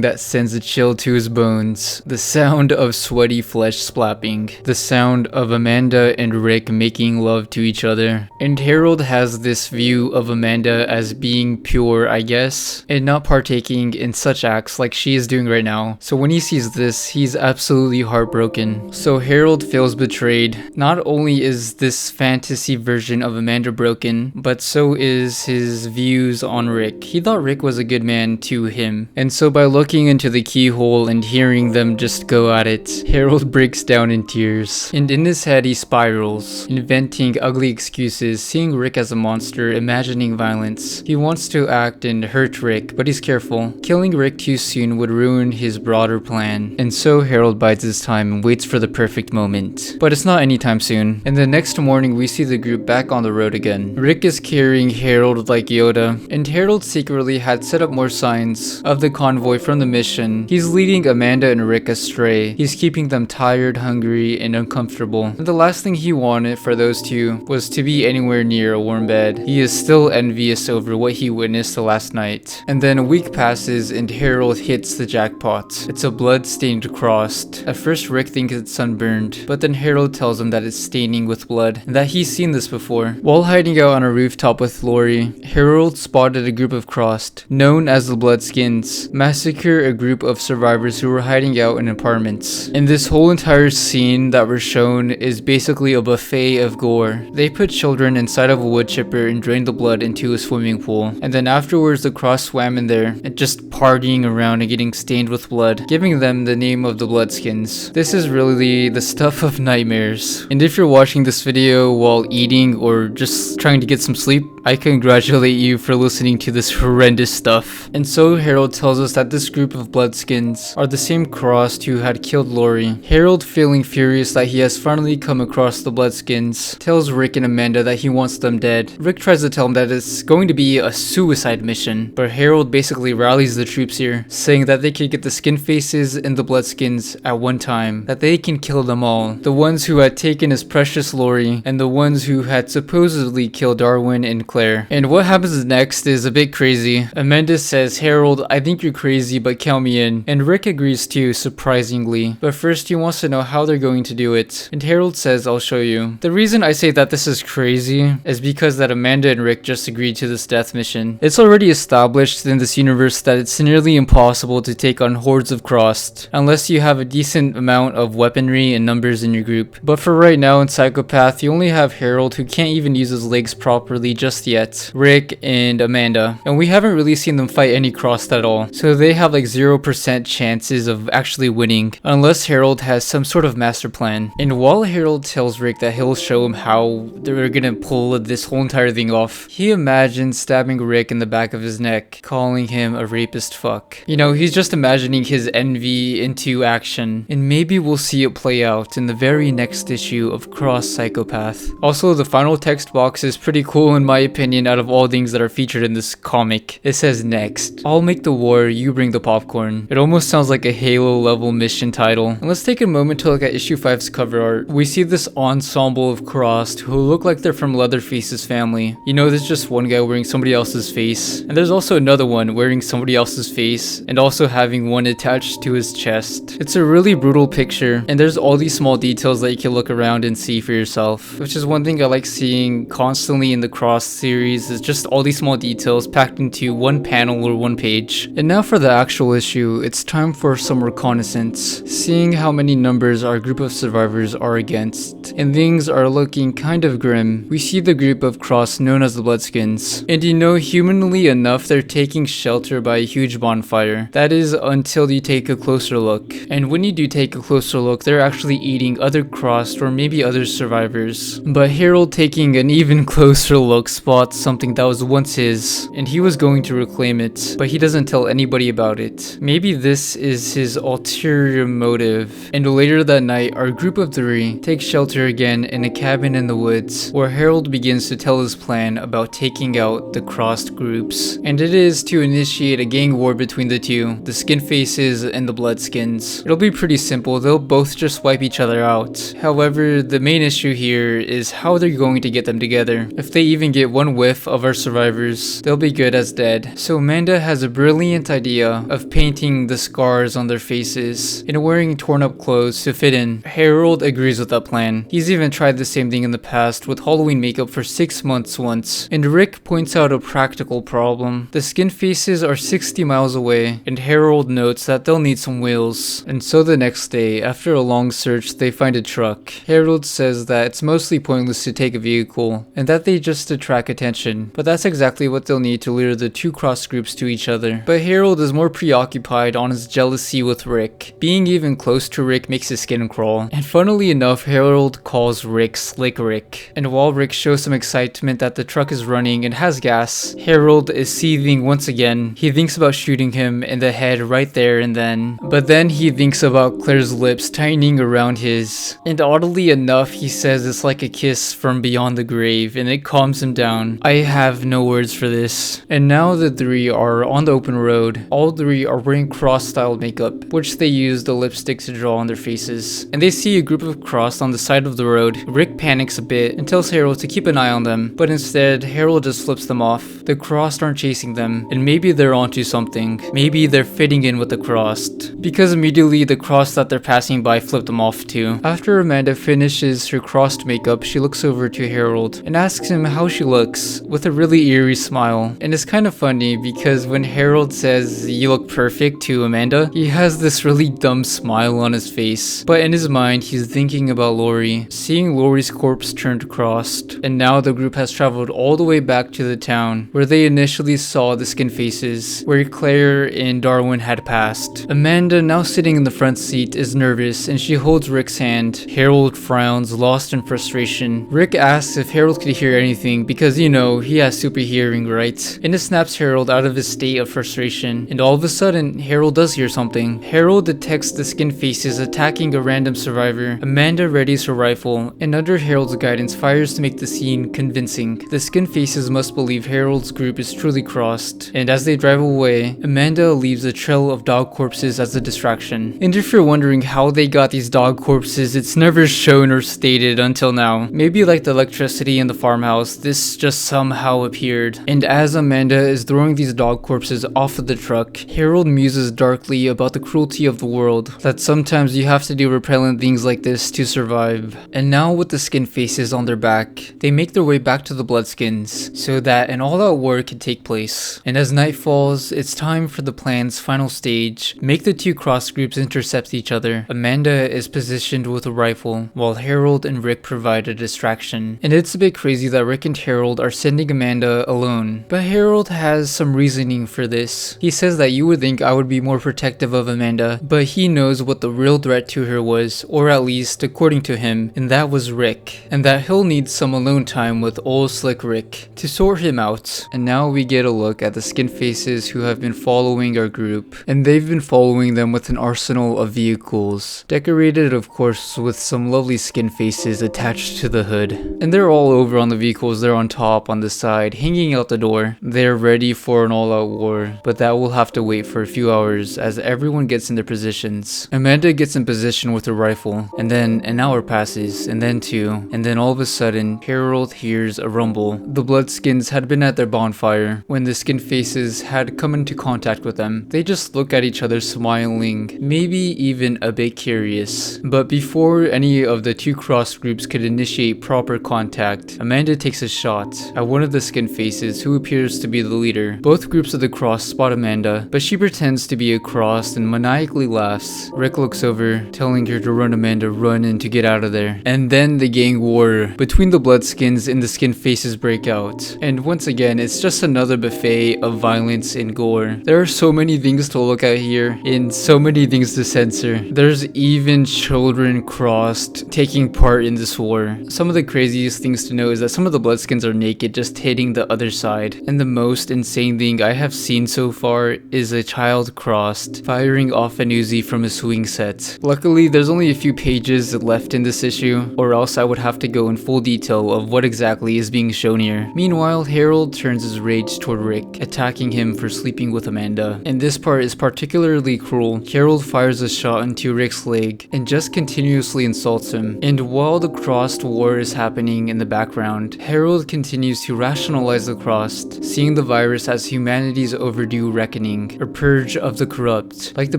that sends a chill to his bones. The sound of sweaty flesh splapping. The sound of Amanda and Rick making love to each other. And Harold has this view of Amanda as being pure, I guess, and not partaking in such acts like she is doing right now. So when he sees this, he's absolutely heartbroken. So Harold feels betrayed. Not only is this fantasy version of Amanda broken, but so is his views on Rick. He thought Rick was a good man to him. And so by looking into the keyhole and hearing them just go at it, Harold breaks down in tears. And in his head he spirals, inventing ugly excuses, seeing Rick as a monster, imagining violence. He wants to act and hurt Rick, but he's careful. Killing Rick too soon would ruin his broader plan. And so Harold bides his time and waits for the perfect moment. But it's not anytime soon. And the next morning we see the group back on the road again. Rick is carrying Harold like Yoda, and Harold secretly had set up more signs of the convoy from the mission. He's leading Amanda and Rick astray. He's keeping them tired, hungry, and uncomfortable. And the last thing he wanted for those two was to be anywhere near a warm bed. He is still envious over what he witnessed the last night. And then a week passes and Harold hits the jackpot. It's a blood-stained cross. At first Rick thinks it's sunburned, but then Harold tells him that it's staining with blood and that he's seen this before. While hiding out on a rooftop with Lori, Harold spotted a group of Crossed, known as the Bloodskins, massacre a group of survivors who were hiding out in apartments. And this whole entire scene that we're shown is basically a buffet of gore. They put children inside of a wood chipper and drained the blood into a swimming pool. And then afterwards the Cross swam in there and just partying around and getting stained with blood, giving them the name of the Bloodskins. This is really the stuff of nightmares. And if you're watching this video while eating or just trying to get some sleep, I congratulate you for listening to this horrendous stuff. And so Harold tells us that this group of Bloodskins are the same Crossed who had killed Lori. Harold, feeling furious that he has finally come across the Bloodskins, tells Rick and Amanda that he wants them dead. Rick tries to tell him that it's going to be a suicide mission, but Harold basically rallies the troops here, saying that they could get the Skin Faces and the Bloodskins at one time, that they can kill them all. The ones who had taken his precious Lori, and the ones who had supposedly killed Darwin and Claire. And what happens next is a bit crazy. Amanda says, "Harold, I think you're crazy, but count me in." And Rick agrees too, surprisingly. But first he wants to know how they're going to do it. And Harold says, "I'll show you." The reason I say that this is crazy is because that Amanda and Rick just agreed to this death mission. It's already established in this universe that it's nearly impossible to take on hordes of Crossed, unless you have a decent amount of weaponry and numbers in your group. But for right now in Psychopath, you only have Harold, who can't even use his legs properly just yet, Rick and Amanda, and we haven't really seen them fight any Crossed at all, so they have like 0% chances of actually winning, unless Harold has some sort of master plan. And while Harold tells Rick that he'll show him how they're gonna pull this whole entire thing off, he imagines stabbing Rick in the back of his neck, calling him a rapist fuck. You know, he's just imagining his envy into action, and maybe we'll see it play out in the very next issue of Cross Psychopath. Also, the final text box is pretty cool in my opinion out of all things that are featured in this comic. It says, "Next, I'll make the war, you bring the popcorn." It almost sounds like a Halo level mission title. And let's take a moment to look at issue 5's cover art. We see this ensemble of Crossed who look like they're from Leatherface's family. You know, there's just one guy wearing somebody else's face, and there's also another one wearing somebody else's face and also having one attached to his chest. It's a really brutal picture, and there's all these small details that you can look around and see for yourself, which is one thing I like seeing constantly in the Cross series is just all these small details packed into one panel or one page. And now for the actual issue, it's time for some reconnaissance, seeing how many numbers our group of survivors are against. And things are looking kind of grim. We see the group of Cross known as the Bloodskins. And you know, humanly enough, they're taking shelter by a huge bonfire. That is until you take a closer look. And when you do take a closer look, they're actually eating other Crossed or maybe other survivors. But Harold, taking an even closer look, spots something that was once his, and he was going to reclaim it, but he doesn't tell anybody about it. Maybe this is his ulterior motive. And later that night, our group of three takes shelter again in a cabin in the woods, where Harold begins to tell his plan about taking out the Crossed groups. And it is to initiate a gang war between the two, the Skin Faces and the Bloodskins. It'll be pretty simple, they'll both just wipe each other out. However, the main issue here is how they're going to get them together. If they even get one whiff of our survivors, they'll be good as dead. So Amanda has a brilliant idea of painting the scars on their faces and wearing torn up clothes to fit in. Harold agrees with that plan. He's even tried the same thing in the past with Halloween makeup for 6 months once. And Rick points out a practical problem. The Skin Faces are 60 miles away, and Harold notes that they'll need some wheels. And so the next day, after a long search, they find a truck. Harold says that it's mostly pointless to take a vehicle, and that they just attract attention, but that's exactly what they'll need to lure the two Cross groups to each other. But Harold is more preoccupied on his jealousy with Rick. Being even close to Rick makes his skin crawl, and funnily enough, Harold calls Rick Slick Rick. And while Rick shows some excitement that the truck is running and has gas, Harold is seething once again. He thinks about shooting him in the head right there and then. But then he thinks about Claire's lips tightening around his. And oddly enough, he says it's like a kiss from beyond the grave, and it calms him down. I have no words for this. And now the three are on the open road. All three are wearing Cross-style makeup, which they use the lipstick to draw on their faces. And they see a group of Cross on the side of the road. Rick panics a bit and tells Harold to keep an eye on them, but instead, Harold just flips them off. The Crossed aren't chasing them, and maybe they're onto something. Maybe they're fitting in with the Crossed, because immediately the Crossed that they're passing by flip them off too. After Amanda finishes her Crossed makeup, she looks over to Harold and asks him how she looks, with a really eerie smile. And it's kind of funny because when Harold says you look perfect to Amanda, he has this really dumb smile on his face, but in his mind he's thinking about Lori, seeing Lori's corpse turned Crossed. And now the group has traveled all the way back to the town where they initially saw the Skin Faces, where Claire and Darwin had passed. Amanda, now sitting in the front seat, is nervous and she holds Rick's hand. Harold frowns, lost in frustration. Rick asks if Harold could hear anything because, you know, he has super hearing, right? And it snaps Harold out of his state of frustration. And all of a sudden, Harold does hear something. Harold detects the Skin Faces attacking a random survivor. Amanda readies her rifle and under Harold's guidance fires to make the scene convincing. The Skin Faces must believe Harold's group is truly Crossed. And as they drive away, Amanda leaves a trail of dog corpses as a distraction. And if you're wondering how they got these dog corpses, it's never shown or stated until now. Maybe like the electricity in the farmhouse, this just somehow appeared. And as Amanda is throwing these dog corpses off of the truck, Harold muses darkly about the cruelty of the world, that sometimes you have to do repellent things like this to survive. And now with the Skin Faces on their back, they make their way back to the Bloodskins, so that an all-out war can take place. And as night falls, it's time for the plan's final stage. Make the two Cross groups intercept each other. Amanda is positioned with a rifle, while Harold and Rick provide a distraction. And it's a bit crazy that Rick and Harold are sending Amanda alone. But Harold has some reasoning for this. He says that you would think I would be more protective of Amanda, but he knows what the real threat to her was, or at least according to him, and that was Rick. And that he'll need some alone time with old Slick Rick to sort him out. And now we get a look at the Skin Faces who have been following our group. And they've been following them with an arsenal of vehicles, decorated of course with some lovely Skin Faces attached to the hood. And they're all over on the vehicles, they're on top, on the side, hanging out the door. They're ready for an all-out war, but that will have to wait for a few hours as everyone gets in their positions. Amanda gets in position with her rifle, and then an hour passes, and then two, and then all of a sudden, Harold hears a rumble. The Bloodskins had been at their bonfire when the skin faces had come into contact with them. They just look at each other smiling, maybe even a bit curious. But before any of the two crossed groups could initiate proper contact, Amanda takes a shot at one of the skin faces who appears to be the leader. Both groups of the cross spot Amanda, but she pretends to be a cross and maniacally laughs. Rick looks over, telling her to run, Amanda, run, and to get out of there. And then the gang war between the bloodskins and the skin faces break out. And once again, it's just another buffet of violence and gore. There are so many things to look at here and so many things to censor. There's even children crossed taking part in this war. Some of the craziest things to know is that some of the bloodskins are naked, just hitting the other side. And the most insane thing I have seen so far is a child crossed firing off an Uzi from a swing set. Luckily, there's only a few pages left in this issue, or else I would have to go in full detail of what exactly is being shown here. Meanwhile, Harold turns his rage toward Rick, attacking him for sleeping with Amanda. And this part is particularly cruel. Harold fires a shot into Rick's leg and just continuously insults him. And while the crossed war is happening in the background, Harold continues to rationalize the crossed, seeing the virus as humanity's overdue reckoning, or purge of the corrupt, like the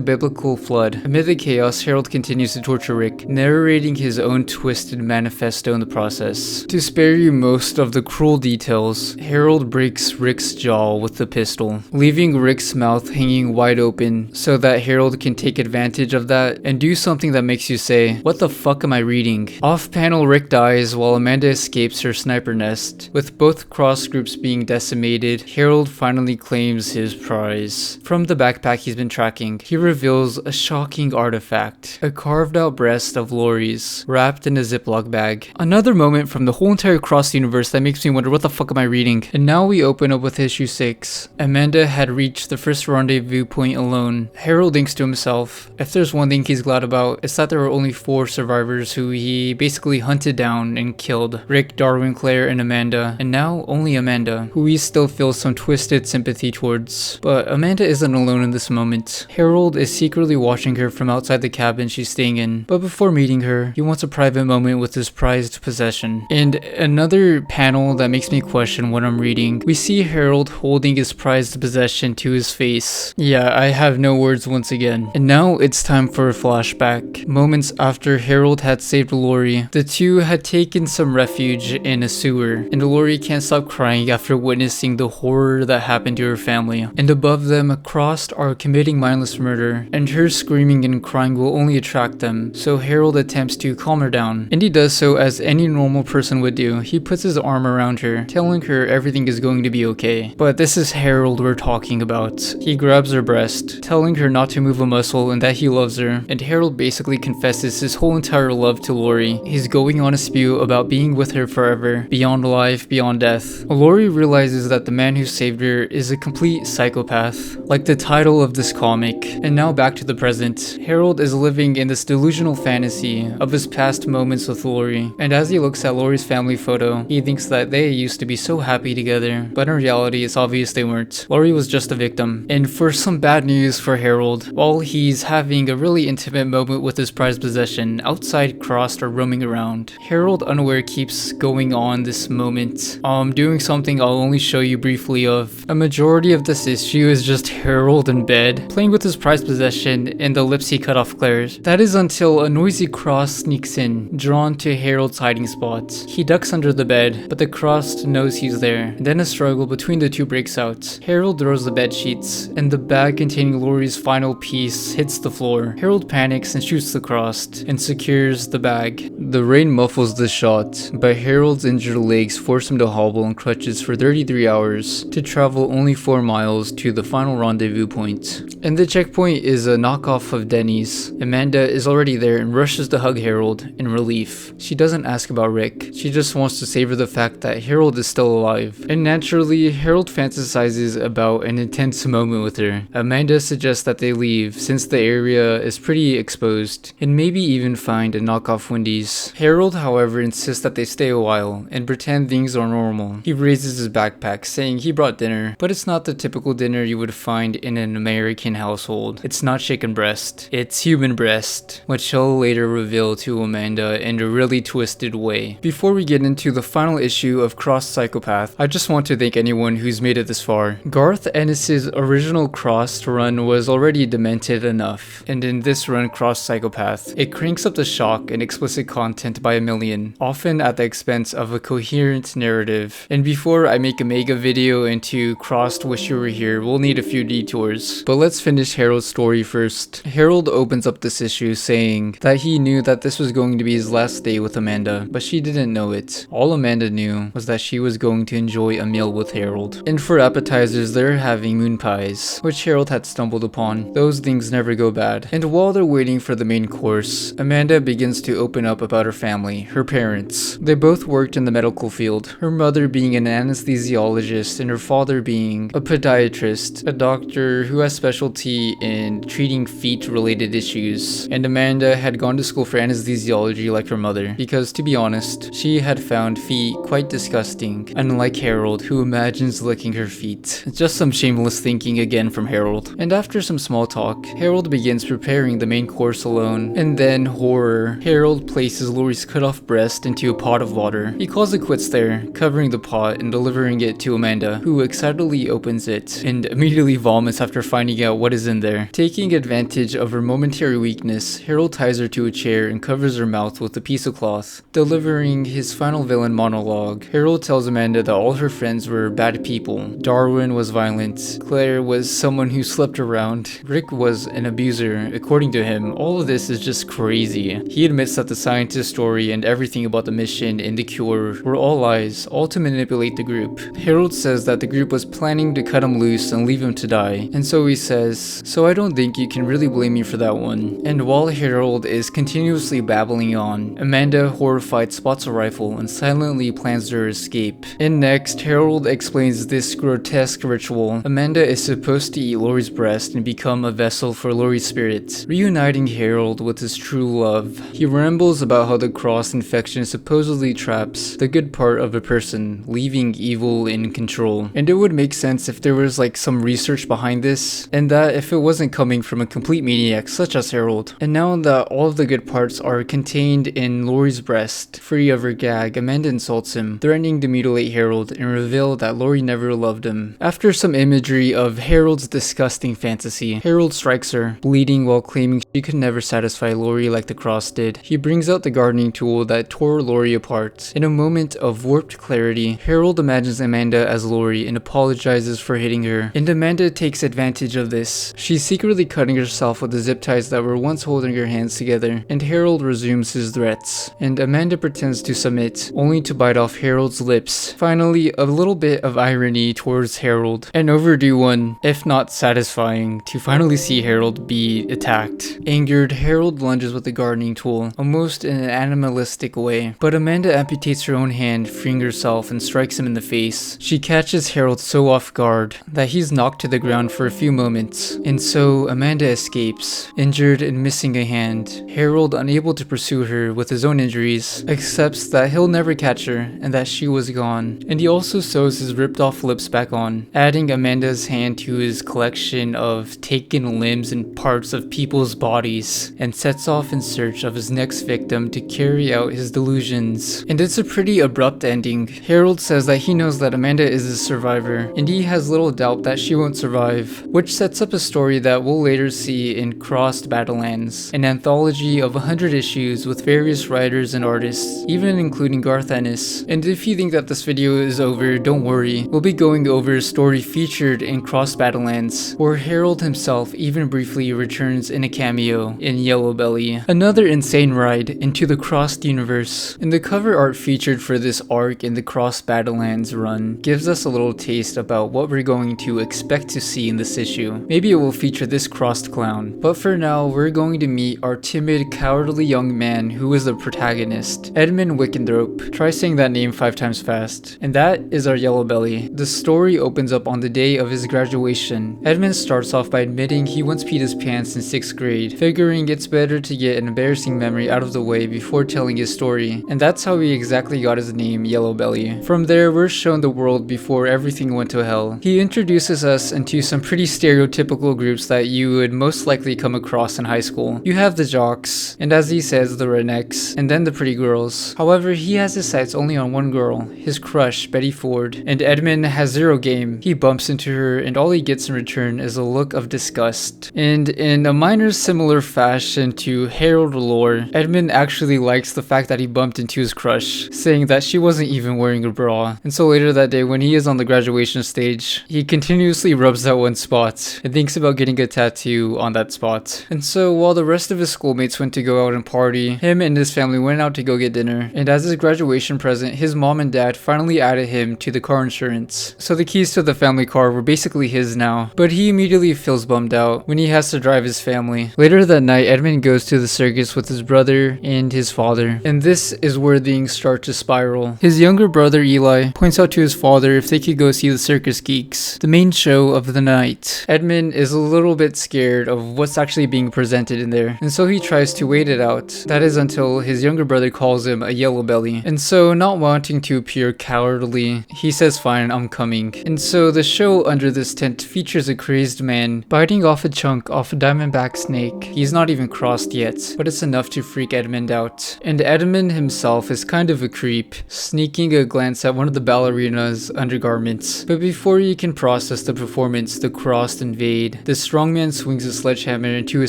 biblical flood. Amid the chaos, Harold continues to torture Rick, narrating his own twisted manifesto in the process. To spare you most of the cruel details, Harold breaks Rick's jaw with the pistol, leaving Rick's mouth hanging wide open so that Harold can take advantage of that and do something that makes you say, "What the fuck am I reading?" Off-panel, Rick dies while Amanda escapes her sniper nest. With both cross groups being decimated, Harold finally claims his prize. From the backpack he's been tracking, he reveals a shocking artifact, a carved out breast of Lori's, wrapped in a Ziploc bag. Another moment from the whole entire Cross universe that makes me wonder, what the fuck am I reading? And now we open up with issue 6. Amanda had reached the first rendezvous point alone. Harold thinks to himself, if there's one thing he's glad about, it's that there were only 4 survivors who he basically hunted down and killed. Rick, Darwin, Claire, and Amanda. And now only Amanda, who he still feels some twisted sympathy towards. But Amanda isn't alone in this moment. Harold is secretly watching her from outside the cabin she's staying in. But before meeting her, he wants a private moment with his prized possession. And another panel that makes me question what I'm reading, we see Harold holding his prized possession to his face. Yeah, I have no words once again. And now it's time for a flashback. Moments after Harold had saved Lori, the two had taken some refuge in a sewer, and Lori can't stop crying after witnessing the horror that happened to her family. And above them, crossed are committing mindless murder, and her screaming and crying will only attract them, so Harold attempts to calm her down. And he does so as any normal person would do. He puts his arm around her, telling her everything is going to be okay. But this is Harold we're talking about. He grabs her breast, telling her not to move a muscle and that he loves her, and Harold basically confesses his whole entire love to Lori. He's going on a spew about being with her forever, beyond life, beyond death. Lori realizes that the man who saved her is a complete psychopath, like the title of this comic. And now back to the present. Harold is living in this delusional fantasy of his past moments with Lori, and as he looks at Lori's family photo, he thinks that they used to be so happy together, but in reality it's obvious they weren't. Lori was just a victim. And for some bad news for Harold, while he's having a really intimate moment with his prized possession, outside Crossed are roaming around. Harold, unaware, keeps going on this moment, doing something I'll only show you briefly of. A majority of this issue is just Harold in bed, playing with his prized possession and the lips he cut off Claire's. That is until a noisy Cross sneaks in, drawn to Harold's hiding spot. He ducks under the bed, but the Cross knows he's there. And then a struggle between the two breaks out. Harold throws the bed sheets, and the bag containing Lori's final piece hits the floor. Harold panics and shoots the Cross, and secures the bag. The rain muffles the shot, but Harold's injured legs force him to hobble on crutches for 33 hours, to travel only 4 miles to the final rendezvous point. And the checkpoint is a knockoff of Denny's. Amanda is already there and rushes to hug Harold in relief. She doesn't ask about Rick, she just wants to savor the fact that Harold is still alive. And naturally, Harold fantasizes about an intense moment with her. Amanda suggests that they leave since the area is pretty exposed, and maybe even find a knockoff Wendy's. Harold, however, insists that they stay a while and pretend things are normal. He raises his backpack, saying he brought dinner, but it's not the typical dinner you would find in an American household. It's not chicken breast, it's human breast, which he'll later reveal to Amanda in a really twisted way. Before we get into the final issue of Cross Psychopath, I just want want to thank anyone who's made it this far. Garth Ennis's original Crossed run was already demented enough, and in this run, Crossed Psychopath, it cranks up the shock and explicit content by a million, often at the expense of a coherent narrative. And before I make a mega video into Crossed Wish You Were Here, we'll need a few detours. But let's finish Harold's story first. Harold opens up this issue saying that he knew that this was going to be his last day with Amanda, but she didn't know it. All Amanda knew was that she was going to enjoy a meal with Harold. And for appetizers, they're having moon pies, which Harold had stumbled upon. Those things never go bad. And while they're waiting for the main course, Amanda begins to open up about her family, her parents. They both worked in the medical field, her mother being an anesthesiologist and her father being a podiatrist, a doctor who has specialty in treating feet-related issues. And Amanda had gone to school for anesthesiology like her mother, because to be honest, she had found feet quite disgusting, unlike Harold, who imagines licking her feet. Just some shameless thinking again from Harold. And after some small talk, Harold begins preparing the main course alone. And then, horror, Harold places Laurie's cut off breast into a pot of water. He calls it quits there, covering the pot and delivering it to Amanda, who excitedly opens it and immediately vomits after finding out what is in there. Taking advantage of her momentary weakness, Harold ties her to a chair and covers her mouth with a piece of cloth. Delivering his final villain monologue, Harold tells Amanda that all her friends were bad people. Darwin was violent, Claire was someone who slept around, Rick was an abuser. According to him, all of this is just crazy. He admits that the scientist story and everything about the mission and the cure were all lies, all to manipulate the group. Harold says that the group was planning to cut him loose and leave him to die, and so he says, "So I don't think you can really blame me for that one." And while Harold is continuously babbling on, Amanda, horrified, spots a rifle and silently plans her escape. And next, Harold explains this grotesque ritual. Amanda is supposed to eat Laurie's breast and become a vessel for Laurie's spirit, reuniting Harold with his true love. He rambles about how the cross infection supposedly traps the good part of a person, leaving evil in control. And it would make sense if there was like some research behind this, and that if it wasn't coming from a complete maniac such as Harold. And now that all of the good parts are contained in Laurie's breast, free of her gag, Amanda insults him, threatening to mutilate Harold and reveal that Laurie never loved him. After some imagery of Harold's disgusting fantasy, Harold strikes her, bleeding while claiming she could never satisfy Laurie like the cross did. He brings out the gardening tool that tore Laurie apart. In a moment of warped clarity, Harold imagines Amanda as Laurie and apologizes for hitting her. And Amanda takes advantage of this. She's secretly cutting herself with the zip ties that were once holding her hands together, and Harold resumes his threats. And Amanda pretends to submit, only to bite off Harold's lips. Finally, a little bit of irony towards Harold. An overdue one, if not satisfying, to finally see Harold be attacked. Angered, Harold lunges with the gardening tool, almost in an animalistic way. But Amanda amputates her own hand, freeing herself, and strikes him in the face. She catches Harold so off guard that he's knocked to the ground for a few moments. And so Amanda escapes, injured and missing a hand. Harold, unable to pursue her with his own injuries, accepts that he'll never catch her and that she was gone. And he also sews his ripped off lips back on, adding Amanda's hand to his collection of taken limbs and parts of people's bodies, and sets off in search of his next victim to carry out his delusions. And it's a pretty abrupt ending. Harold says that he knows that Amanda is a survivor, and he has little doubt that she won't survive, which sets up a story that we'll later see in Crossed Badlands, an anthology of 100 issues with various writers and artists, even including Garth Ennis. And if you think that this video is over, don't worry. We'll be going over a story featured in Crossed Badlands, where Harold himself even briefly returns in a cameo in Yellow Belly. Another insane ride into the Crossed universe. And the cover art featured for this arc in the Crossed Badlands run gives us a little taste about what we're going to expect to see in this issue. Maybe it will feature this crossed clown. But for now, we're going to meet our timid, cowardly young man who is the protagonist, Edmund Wickendrope. Try saying that name 5 times fast. And that is our Yellow Belly. The story opens up on the day of his graduation. Edmund starts off by admitting he once peed his pants in 6th grade, figuring it's better to get an embarrassing memory out of the way before telling his story. And that's how he exactly got his name, Yellow Belly. From there, we're shown the world before everything went to hell. He introduces us into some pretty stereotypical groups that you would most likely come across in high school. You have the jocks, and as he says, the rednecks, and then the pretty girls. However, he has his sights only on one girl, his crush, Betty Ford. board, and Edmund has zero game. He bumps into her, and all he gets in return is a look of disgust. And in a minor similar fashion to Harold lore, Edmund actually likes the fact that he bumped into his crush, saying that she wasn't even wearing a bra. And so later that day, when he is on the graduation stage, he continuously rubs that one spot and thinks about getting a tattoo on that spot. And so while the rest of his schoolmates went to go out and party, him and his family went out to go get dinner. And as his graduation present, his mom and dad finally added him to the car insurance. So the keys to the family car were basically his now, but he immediately feels bummed out when he has to drive his family. Later that night, Edmund goes to the circus with his brother and his father, and this is where things start to spiral. His younger brother Eli points out to his father if they could go see the Circus Geeks, the main show of the night. Edmund is a little bit scared of what's actually being presented in there, and so he tries to wait it out. That is until his younger brother calls him a yellow belly, and so not wanting to appear cowardly, he says fine, I'm coming. And so the show under this tent features a crazed man biting off a chunk off a diamondback snake. He's not even crossed yet, but it's enough to freak Edmund out. And Edmund himself is kind of a creep, sneaking a glance at one of the ballerina's undergarments. But before he can process the performance, the crossed invade. The strongman swings a sledgehammer into a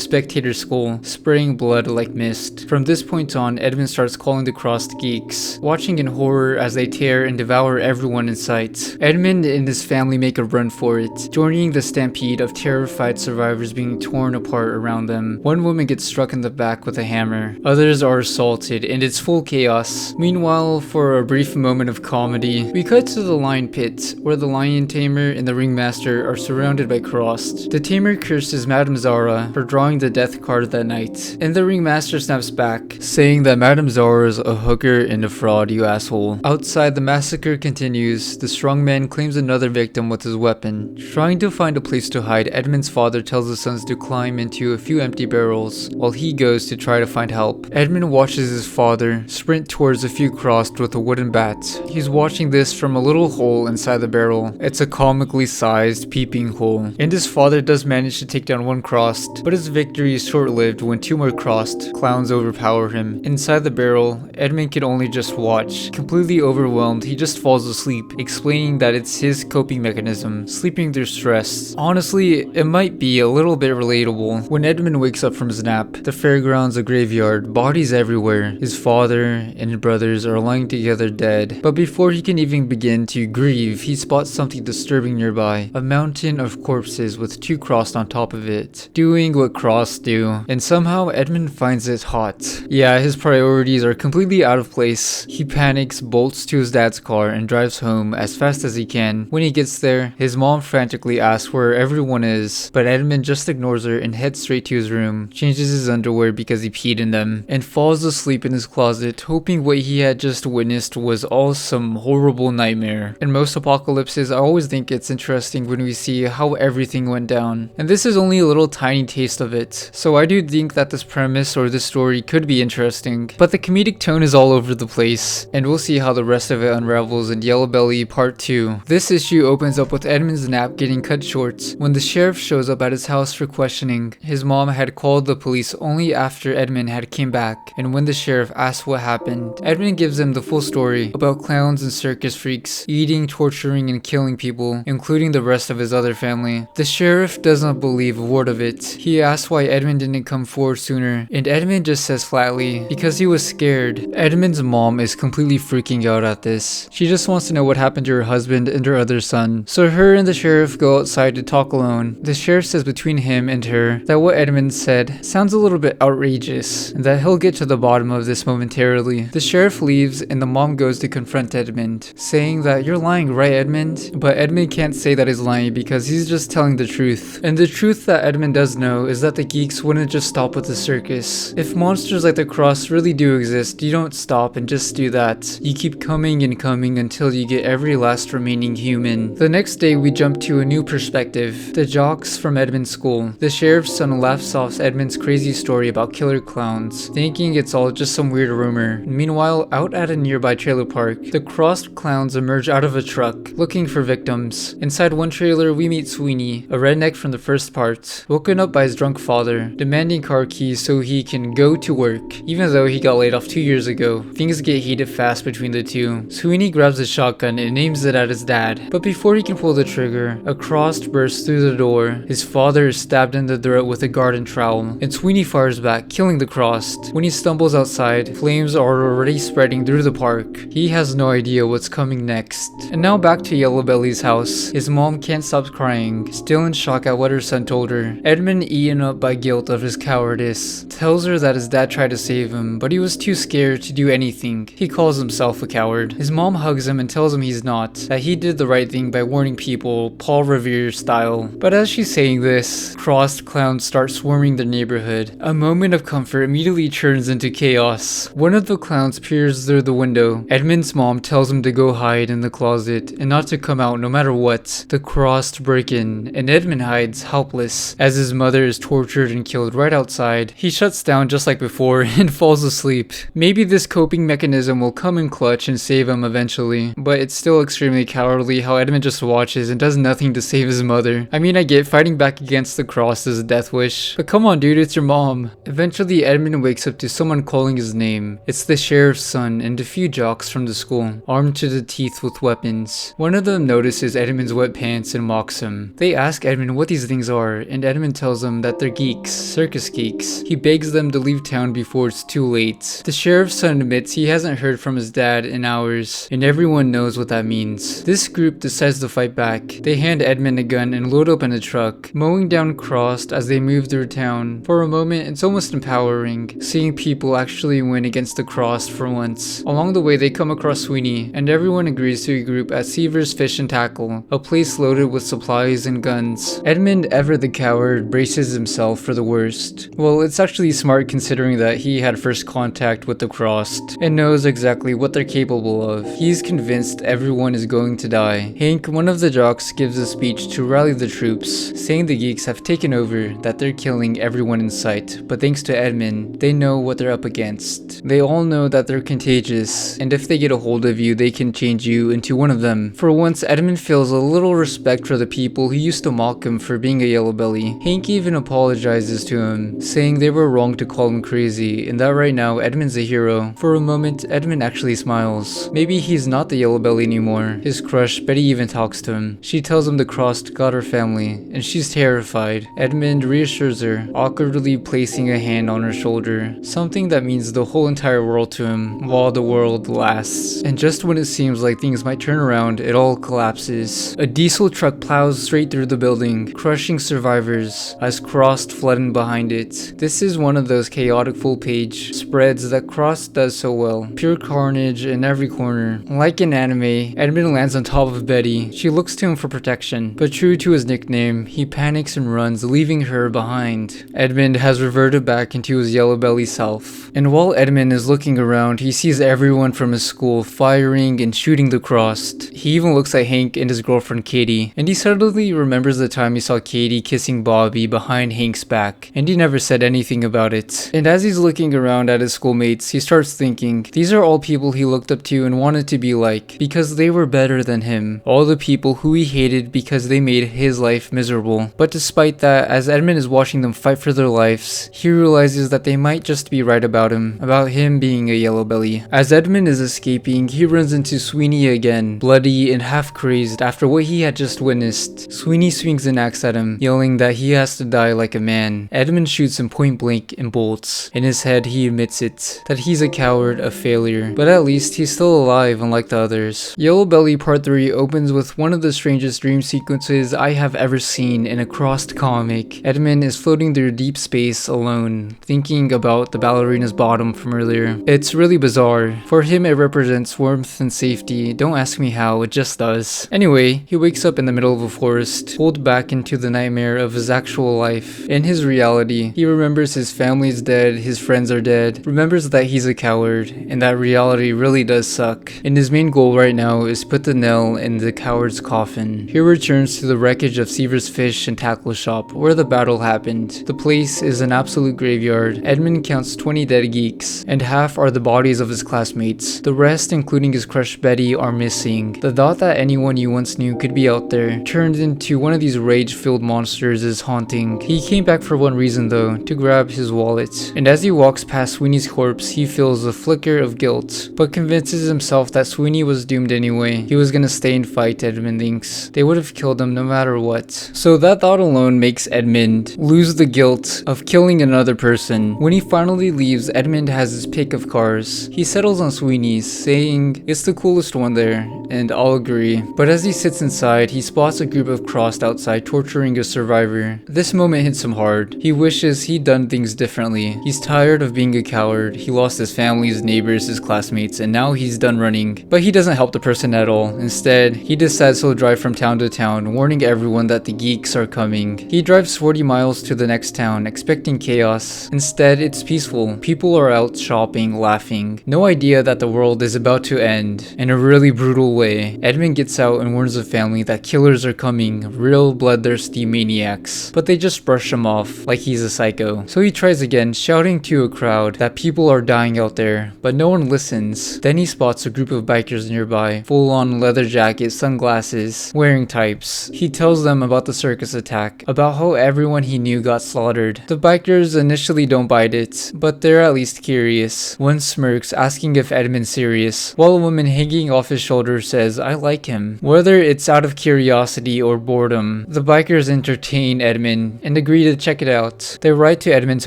spectator's skull, spraying blood like mist. From this point on, Edmund starts calling the crossed geeks, watching in horror as they tear and devour everyone in sight. Edmund and his family make a run for it, joining the stampede of terrified survivors being torn apart around them. One woman gets struck in the back with a hammer. Others are assaulted, and it's full chaos. Meanwhile, for a brief moment of comedy, we cut to the lion pit, where the lion tamer and the ringmaster are surrounded by crossed. The tamer curses Madame Zara for drawing the death card that night, and the ringmaster snaps back, saying that Madame Zara's a hooker and a fraud, you asshole. Outside, the massacre continues. The strongman claims another victim with his weapon. Trying to find a place to hide, Edmund's father tells his sons to climb into a few empty barrels, while he goes to try to find help. Edmund watches his father sprint towards a few crossed with a wooden bat. He's watching this from a little hole inside the barrel. It's a comically sized peeping hole, and his father does manage to take down one crossed, but his victory is short-lived when two more crossed clowns overpower him. Inside the barrel, Edmund can only just watch. Completely overwhelmed, he just falls asleep, explaining that it's his coping mechanism, sleeping through stress. Honestly, it might be a little bit relatable. When Edmund wakes up from his nap, the fairground's a graveyard, bodies everywhere. His father and brothers are lying together dead, but before he can even begin to grieve, he spots something disturbing nearby, a mountain of corpses with two crossed on top of it, doing what crossed do, and somehow Edmund finds it hot. Yeah, his priorities are completely out of place. He panics, bolts to his dad's car, and drives home as fast as he can. When he gets there, his mom frantically asks where everyone is, but Edmund just ignores her and heads straight to his room, changes his underwear because he peed in them, and falls asleep in his closet, hoping what he had just witnessed was all some horrible nightmare. In most apocalypses, I always think it's interesting when we see how everything went down, and this is only a little tiny taste of it, so I do think that this premise or this story could be interesting, but the comedic tone is all over the place, and we'll see how the rest of it unravels in Yellow Belly Part 2. This issue opens up with Edmund's nap getting cut short when the sheriff shows up at his house for questioning. His mom had called the police only after Edmund had came back, and when the sheriff asks what happened, Edmund gives him the full story about clowns and circus freaks eating, torturing, and killing people, including the rest of his other family. The sheriff doesn't believe a word of it. He asks why Edmund didn't come forward sooner, and Edmund just says flatly, because he was scared. Edmund's mom is completely freaking out at this. She just wants to know what happened to her husband and her other son. So her and the sheriff go outside to talk alone. The sheriff says between him and her that what Edmund said sounds a little bit outrageous, and that he'll get to the bottom of this momentarily. The sheriff leaves and the mom goes to confront Edmund, saying that you're lying, right, Edmund? But Edmund can't say that he's lying because he's just telling the truth. And the truth that Edmund does know is that the geeks wouldn't just stop with the circus. If monsters like the Cross really do exist, you don't stop and just do that. You keep coming and coming until you get every last remaining human. The next day we jump to a new perspective. The jocks from Edmund's school. The sheriff's son laughs off Edmund's crazy story about killer clowns, thinking it's all just some weird rumor. Meanwhile, out at a nearby trailer park, the crossed clowns emerge out of a truck, looking for victims. Inside one trailer, we meet Sweeney, a redneck from the first part, woken up by his drunk father, demanding car keys so he can go to work, even though he got laid off 2 years ago. Things get heated fast between the two. Sweeney grabs a shotgun shotgun and aims it at his dad. But before he can pull the trigger, a cross bursts through the door. His father is stabbed in the throat with a garden trowel, and Sweeney fires back, killing the cross. When he stumbles outside, flames are already spreading through the park. He has no idea what's coming next. And now back to Yellow Belly's house. His mom can't stop crying, still in shock at what her son told her. Edmund, eaten up by guilt of his cowardice, tells her that his dad tried to save him, but he was too scared to do anything. He calls himself a coward. His mom hugs him and tells him he's not, that he did the right thing by warning people, Paul Revere style. But as she's saying this, crossed clowns start swarming the neighborhood. A moment of comfort immediately turns into chaos. One of the clowns peers through the window. Edmund's mom tells him to go hide in the closet and not to come out no matter what. The crossed break in, and Edmund hides helpless as his mother is tortured and killed right outside. He shuts down just like before and falls asleep. Maybe this coping mechanism will come in clutch and save him eventually, but it's still extremely cowardly how Edmund just watches and does nothing to save his mother. I mean, I get fighting back against the cross is a death wish, but come on dude, it's your mom. Eventually Edmund wakes up to someone calling his name. It's the sheriff's son and a few jocks from the school, armed to the teeth with weapons. One of them notices Edmund's wet pants and mocks him. They ask Edmund what these things are, and Edmund tells them that they're geeks, circus geeks. He begs them to leave town before it's too late. The sheriff's son admits he hasn't heard from his dad in hours, and everyone knows what that means. This group decides to fight back. They hand Edmund a gun and load up in a truck, mowing down Crossed as they move through town. For a moment, it's almost empowering, seeing people actually win against the Crossed for once. Along the way, they come across Sweeney, and everyone agrees to regroup at Seaver's Fish and Tackle, a place loaded with supplies and guns. Edmund, ever the coward, braces himself for the worst. Well, it's actually smart considering that he had first contact with the Crossed, and knows exactly what they're capable of. He's convinced everyone is going to die. Hank, one of the jocks, gives a speech to rally the troops, saying the geeks have taken over, that they're killing everyone in sight, but thanks to Edmund, they know what they're up against. They all know that they're contagious, and if they get a hold of you, they can change you into one of them. For once, Edmund feels a little respect for the people who used to mock him for being a yellow belly. Hank even apologizes to him, saying they were wrong to call him crazy, and that right now Edmund's a hero. For a moment, Edmund actually smiles. Maybe he's not the yellow belly anymore. His crush, Betty, even talks to him. She tells him the Crossed got her family, and she's terrified. Edmund reassures her, awkwardly placing a hand on her shoulder, something that means the whole entire world to him, while the world lasts. And just when it seems like things might turn around, it all collapses. A diesel truck plows straight through the building, crushing survivors, as Crossed flood in behind it. This is one of those chaotic full-page spreads that Crossed does so well. Pure carnage in every corner. Like in anime, Edmund lands on top of Betty. She looks to him for protection, but true to his nickname, he panics and runs, leaving her behind. Edmund has reverted back into his yellow belly self. And while Edmund is looking around, he sees everyone from his school firing and shooting the Crossed. He even looks at Hank and his girlfriend Katie, and he suddenly remembers the time he saw Katie kissing Bobby behind Hank's back, and he never said anything about it. And as he's looking around at his schoolmates, he starts thinking, these are all people he looked up to and wanted to be like, because they were better than him. All the people who he hated because they made his life miserable. But despite that, as Edmund is watching them fight for their lives, he realizes that they might just be right about him being a yellow belly. As Edmund is escaping, he runs into Sweeney again, bloody and half crazed after what he had just witnessed. Sweeney swings an axe at him, yelling that he has to die like a man. Edmund shoots him point blank and bolts. In his head, he admits it, that he's a coward, a failure, but at least he's still alive unlike the others. Yellow Belly Part 3 opens with one of the strangest dream sequences I have ever seen in a Crossed comic. Edmund is floating through deep space alone, thinking about the ballerina's bottom from earlier. It's really bizarre. For him, it represents warmth and safety. Don't ask me how, it just does. Anyway, he wakes up in the middle of a forest, pulled back into the nightmare of his actual life. In his reality, he remembers his family's dead, his friends are dead, remembers that he's a coward, and that reality really does suck. And his main goal right now is put the nail in the coward's coffin. He returns to the wreckage of Seaver's Fish and Tackle shop, where the battle happened. The place is an absolute graveyard. Edmund counts 20 dead geeks, and half are the bodies of his classmates. The rest, including his crush Betty, are missing. The thought that anyone you once knew could be out there, turned into one of these rage-filled monsters, is haunting. He came back for one reason though, to grab his wallet. And as he walks past Sweeney's corpse, he feels a flicker of guilt, but convinces himself that Sweeney was was doomed anyway. He was gonna stay and fight, Edmund thinks. They would have killed him no matter what. So that thought alone makes Edmund lose the guilt of killing another person. When he finally leaves, Edmund has his pick of cars. He settles on Sweeney's, saying it's the coolest one there, and I'll agree. But as he sits inside, he spots a group of Crossed outside torturing a survivor. This moment hits him hard. He wishes he'd done things differently. He's tired of being a coward. He lost his family, his neighbors, his classmates, and now he's done running. But he doesn't help the person at all. Instead, he decides he'll drive from town to town, warning everyone that the geeks are coming. He drives 40 miles to the next town, expecting chaos. Instead, it's peaceful. People are out shopping, laughing. No idea that the world is about to end in a really brutal way. Edmund gets out and warns the family that killers are coming, real bloodthirsty maniacs. But they just brush him off like he's a psycho. So he tries again, shouting to a crowd that people are dying out there, but no one listens. Then he spots a group of bikers nearby, full on leather jackets, sunglasses, wearing types. He tells them about the circus attack, about how everyone he knew got slaughtered. The bikers initially don't bite it, but they're at least curious. One smirks, asking if Edmund's serious, while a woman hanging off his shoulder says, I like him. Whether it's out of curiosity or boredom, the bikers entertain Edmund and agree to check it out. They ride to Edmund's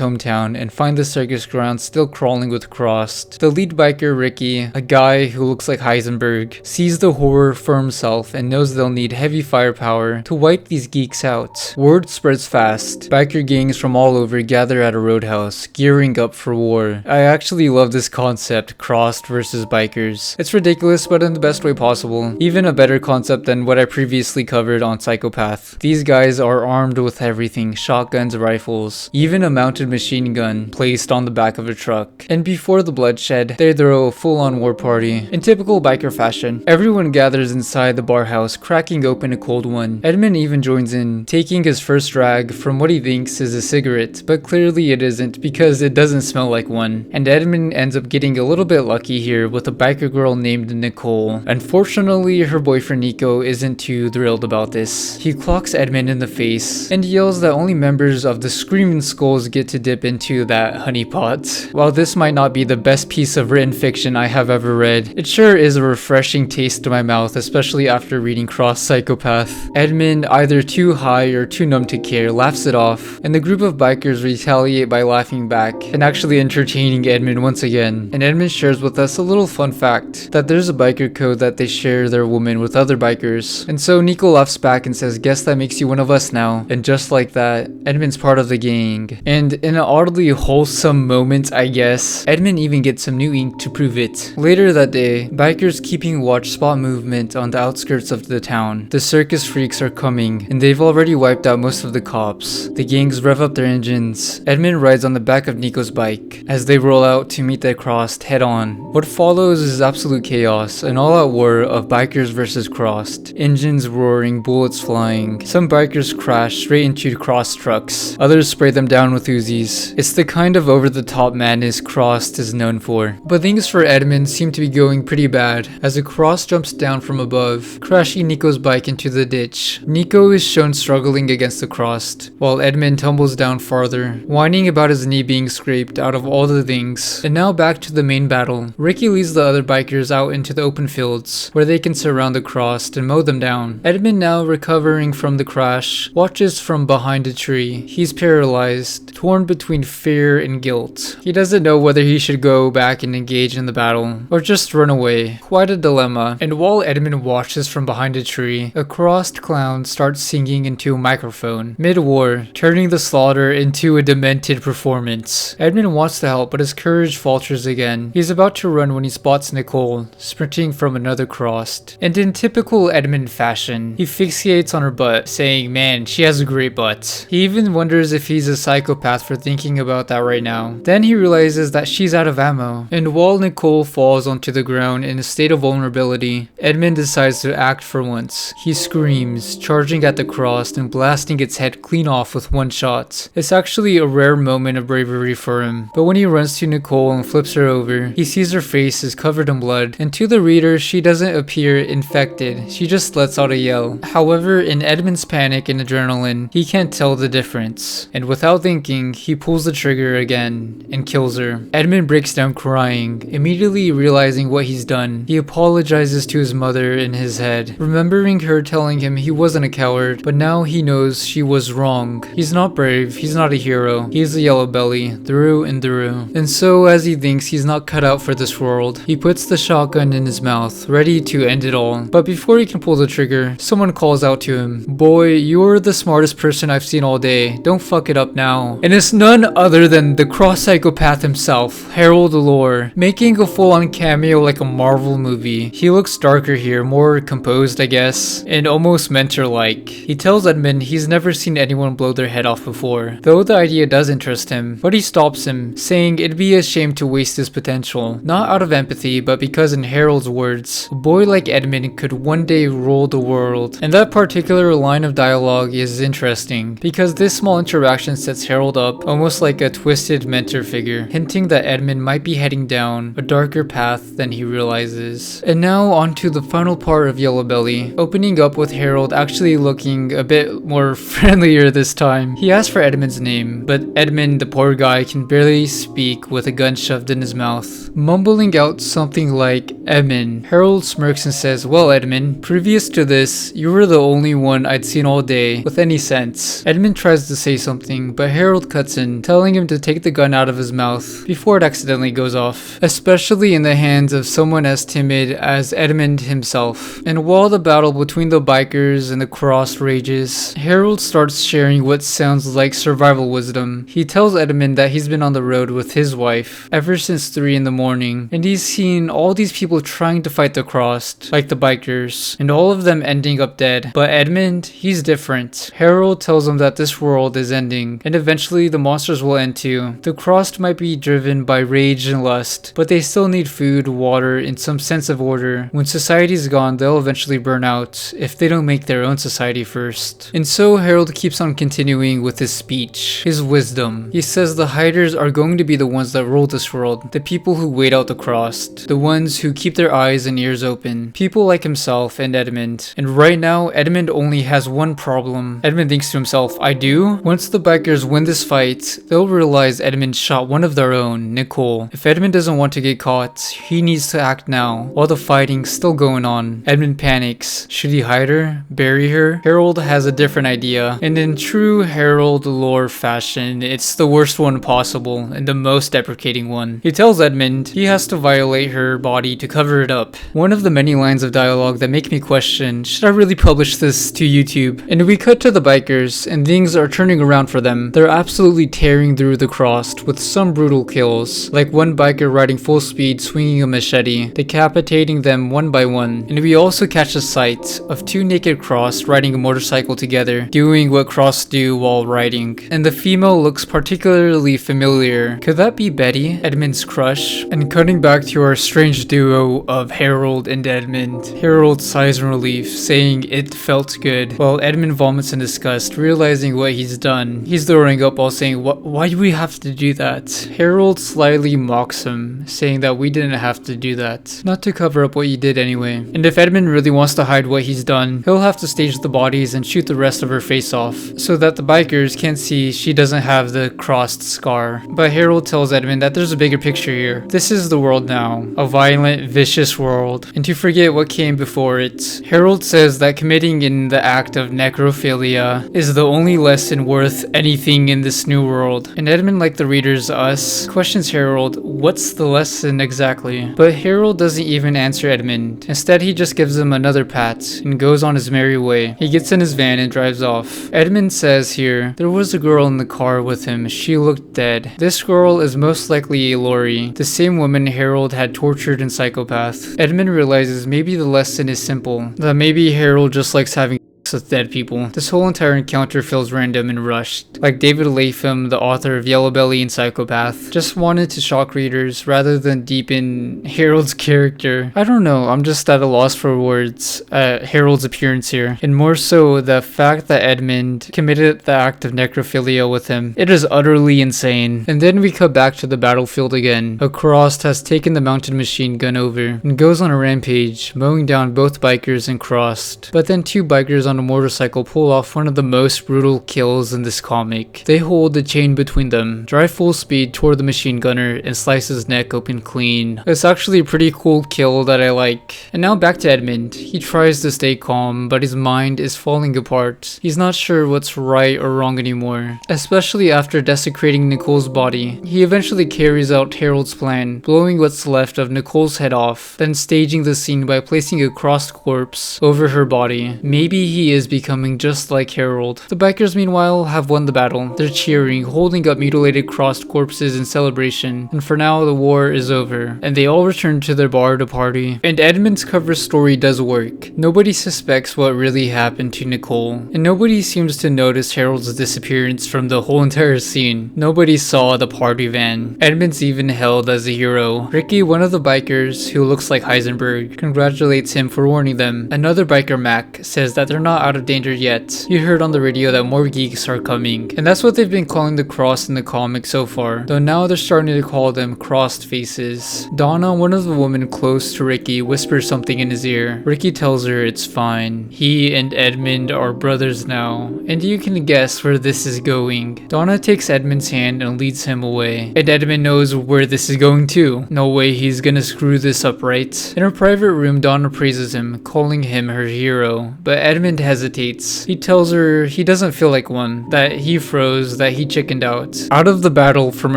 hometown and find the circus grounds still crawling with Crossed. The lead biker, Ricky, a guy who looks like Heisenberg, sees the horror for himself and knows they'll need heavy firepower to wipe these geeks out. Word spreads fast. Biker gangs from all over gather at a roadhouse, gearing up for war. I actually love this concept, Crossed versus bikers. It's ridiculous, but in the best way possible. Even a better concept than what I previously covered on Psychopath. These guys are armed with everything, shotguns, rifles, even a mounted machine gun placed on the back of a truck. And before the bloodshed, they throw a full-on war party. In typical biker fashion, everyone gathers inside the bar house, cracking open a cold one. Edmund even joins in, taking his first drag from what he thinks is a cigarette, but clearly it isn't because it doesn't smell like one. And Edmund ends up getting a little bit lucky here with a biker girl named Nicole. Unfortunately, her boyfriend Nico isn't too thrilled about this. He clocks Edmund in the face and yells that only members of the Screaming Skulls get to dip into that honey pot. While this might not be the best piece of written fiction I have ever read, it sure is a refreshing taste to my mouth, especially after reading Cross Psychopath. Edmund, either too high or too numb to care, laughs it off, and the group of bikers retaliate by laughing back and actually entertaining Edmund once again. And Edmund shares with us a little fun fact, that there's a biker code that they share their woman with other bikers. And so Nico laughs back and says, guess that makes you one of us now. And just like that, Edmund's part of the gang. And in an oddly wholesome moment, I guess, Edmund even gets some new ink to prove it. Later that day, bikers keeping watch spot movement on the outskirts of the town. The circus freaks are coming, and they've already wiped out most of the cops. The gangs rev up their engines. Edmund rides on the back of Nico's bike as they roll out to meet the Crossed head on. What follows is absolute chaos, an all-out war of bikers versus Crossed. Engines roaring, bullets flying. Some bikers crash straight into Crossed trucks. Others spray them down with Uzis. It's the kind of over-the-top madness Crossed is known for. But things for Edmund seem to be going pretty bad as a Cross jumps down from above, crashing Nico's bike into the ditch. Nico is shown struggling against the Crossed, while Edmund tumbles down farther, whining about his knee being scraped out of all the things. And now back to the main battle. Ricky leads the other bikers out into the open fields, where they can surround the Crossed and mow them down. Edmund, now recovering from the crash, watches from behind a tree. He's paralyzed, torn between fear and guilt. He doesn't know whether he should go back and engage in the battle, or just run away. Quite a dilemma. And while Edmund watches from behind a tree, a Crossed clown starts singing into a microphone, mid-war, turning the slaughter into a demented performance. Edmund wants to help, but his courage falters again. He's about to run when he spots Nicole, sprinting from another Crossed. And in typical Edmund fashion, he fixates on her butt, saying, man, she has a great butt. He even wonders if he's a psychopath for thinking about that right now. Then he realizes that she's out of ammo. And while Nicole falls onto the ground in a state of vulnerability, Edmund decides to act for once. He screams, charging at the Crossed and blasting its head clean off with one shot. It's actually a rare moment of bravery for him. But when he runs to Nicole and flips her over, he sees her face is covered in blood, and to the reader, she doesn't appear infected. She just lets out a yell. However, in Edmund's panic and adrenaline, he can't tell the difference. And without thinking, he pulls the trigger again and kills her. Edmund breaks down crying, immediately realizing what he's done. He apologizes to his mother in his head, remembering her telling him he wasn't a coward, but now he knows she was wrong. He's not brave, he's not a hero, he's a yellow belly, through and through. And so as he thinks he's not cut out for this world, he puts the shotgun in his mouth, ready to end it all. But before he can pull the trigger, someone calls out to him, "Boy, you're the smartest person I've seen all day, don't fuck it up now." And it's none other than the cross psychopath himself, Harold Lore, making a full-on cameo like a Marvel movie. He looks darker here, more composed I guess, and almost mentor-like. He tells Edmund he's never seen anyone blow their head off before, though the idea does interest him, but he stops him, saying it'd be a shame to waste his potential, not out of empathy, but because in Harold's words, a boy like Edmund could one day rule the world. And that particular line of dialogue is interesting, because this small interaction sets Harold up almost like a twisted mentor figure, hinting that Edmund might be heading down a darker path than he realizes. And now on to the final part of Yellow Belly, opening up with Harold actually looking a bit more friendlier this time. He asks for Edmund's name, but Edmund, the poor guy, can barely speak with a gun shoved in his mouth, mumbling out something like Edmund. Harold smirks and says, "Well, Edmund, previous to this, you were the only one I'd seen all day with any sense." Edmund tries to say something, but Harold cuts in, telling him to take the gun out of his mouth before it accidentally goes off, especially in the hands of someone as timid as Edmund himself. And while the battle between the bikers and the cross rages, Harold starts sharing what sounds like survival wisdom. He tells Edmund that he's been on the road with his wife ever since 3 in the morning, and he's seen all these people trying to fight the crossed, like the bikers, and all of them ending up dead. But Edmund, he's different. Harold tells him that this world is ending, and eventually the monsters will end too. The crossed might be driven by rage and lust, but they still need food, water, and some sense of order. When society's gone, they'll eventually burn out if they don't make their own society first. And so Harold keeps on continuing with his speech, his wisdom. He says the hiders are going to be the ones that rule this world, the people who wait out the crossed, the ones who keep their eyes and ears open, people like himself and Edmund. And right now, Edmund only has one problem. Edmund thinks to himself, I do? Once the bikers win this fight, they'll realize Edmund shot one of their own, Nicole. If Edmund doesn't want to get caught, he needs to act now, while the fighting's still going on. Edmund panics. Should he hide her? Bury her? Harold has a different idea, and in true Harold lore fashion, it's the worst one possible, and the most deprecating one. He tells Edmund he has to violate her body to cover it up. One of the many lines of dialogue that make me question, should I really publish this to YouTube? And we cut to the bikers, and things are turning around for them. They're absolutely tearing through the crossed, with some brutal kills, like one biker riding full speed swinging a machete, decapitating them one by one. And we also catch a sight of two naked crossed riding a motorcycle together, doing what crossed do while riding. And the female looks particularly familiar. Could that be Betty, Edmund's crush? And cutting back to our strange duo of Harold and Edmund, Harold sighs in relief, saying it felt good, while Edmund vomits in disgust, realizing what he's done. He's throwing up while saying, why do we have to do that? Harold slyly mocks him, saying that we didn't have to do that, not to cover up what you did anyway. And if Edmund really wants to hide what he's done, he'll have to stage the bodies and shoot the rest of her face off, so that the bikers can't see she doesn't have the crossed scar. But Harold tells Edmund that there's a bigger picture here. This is the world now, a violent, vicious world, and to forget what came before it. Harold says that committing in the act of necrophilia is the only lesson worth anything in this new world. And Edmund, like the readers, us, questions Harold, what's the lesson exactly? But Harold doesn't even answer Edmund. Instead, he just gives him another pat and goes on his merry way. He gets in his van and drives off. Edmund says here, there was a girl in the car with him. She looked dead. This girl is most likely a Lori, the same woman Harold had tortured in Psychopath. Edmund realizes maybe the lesson is simple, that maybe Harold just likes having with dead people. This whole entire encounter feels random and rushed, like David Latham, the author of Yellow Belly and Psychopath, just wanted to shock readers rather than deepen Harold's character. I don't know, I'm just at a loss for words at Harold's appearance here, and more so the fact that Edmund committed the act of necrophilia with him. It is utterly insane. And then we cut back to the battlefield again. A crossed has taken the mounted machine gun over and goes on a rampage, mowing down both bikers and crossed. But then two bikers on on a motorcycle pull off one of the most brutal kills in this comic. They hold the chain between them, drive full speed toward the machine gunner, and slice his neck open clean. It's actually a pretty cool kill that I like. And now back to Edmund. He tries to stay calm, but his mind is falling apart. He's not sure what's right or wrong anymore, especially after desecrating Nicole's body. He eventually carries out Harold's plan, blowing what's left of Nicole's head off, then staging the scene by placing a crossed corpse over her body. Maybe he is becoming just like Harold. The bikers meanwhile have won the battle. They're cheering, holding up mutilated crossed corpses in celebration, and for now the war is over, and they all return to their bar to party. And Edmund's cover story does work. Nobody suspects what really happened to Nicole, and nobody seems to notice Harold's disappearance from the whole entire scene. Nobody saw the party van. Edmund's even hailed as a hero. Ricky, one of the bikers who looks like Heisenberg, congratulates him for warning them. Another biker, Mac, says that they're not out of danger yet. He heard on the radio that more geeks are coming, and that's what they've been calling the cross in the comic so far, though now they're starting to call them crossed faces. Donna, one of the women close to Ricky, whispers something in his ear. Ricky tells her it's fine. He and Edmund are brothers now, and you can guess where this is going. Donna takes Edmund's hand and leads him away, and Edmund knows where this is going too. No way he's gonna screw this up, right? In her private room, Donna praises him, calling him her hero, but Edmund hesitates. He tells her he doesn't feel like one, that he froze, that he chickened out of the battle from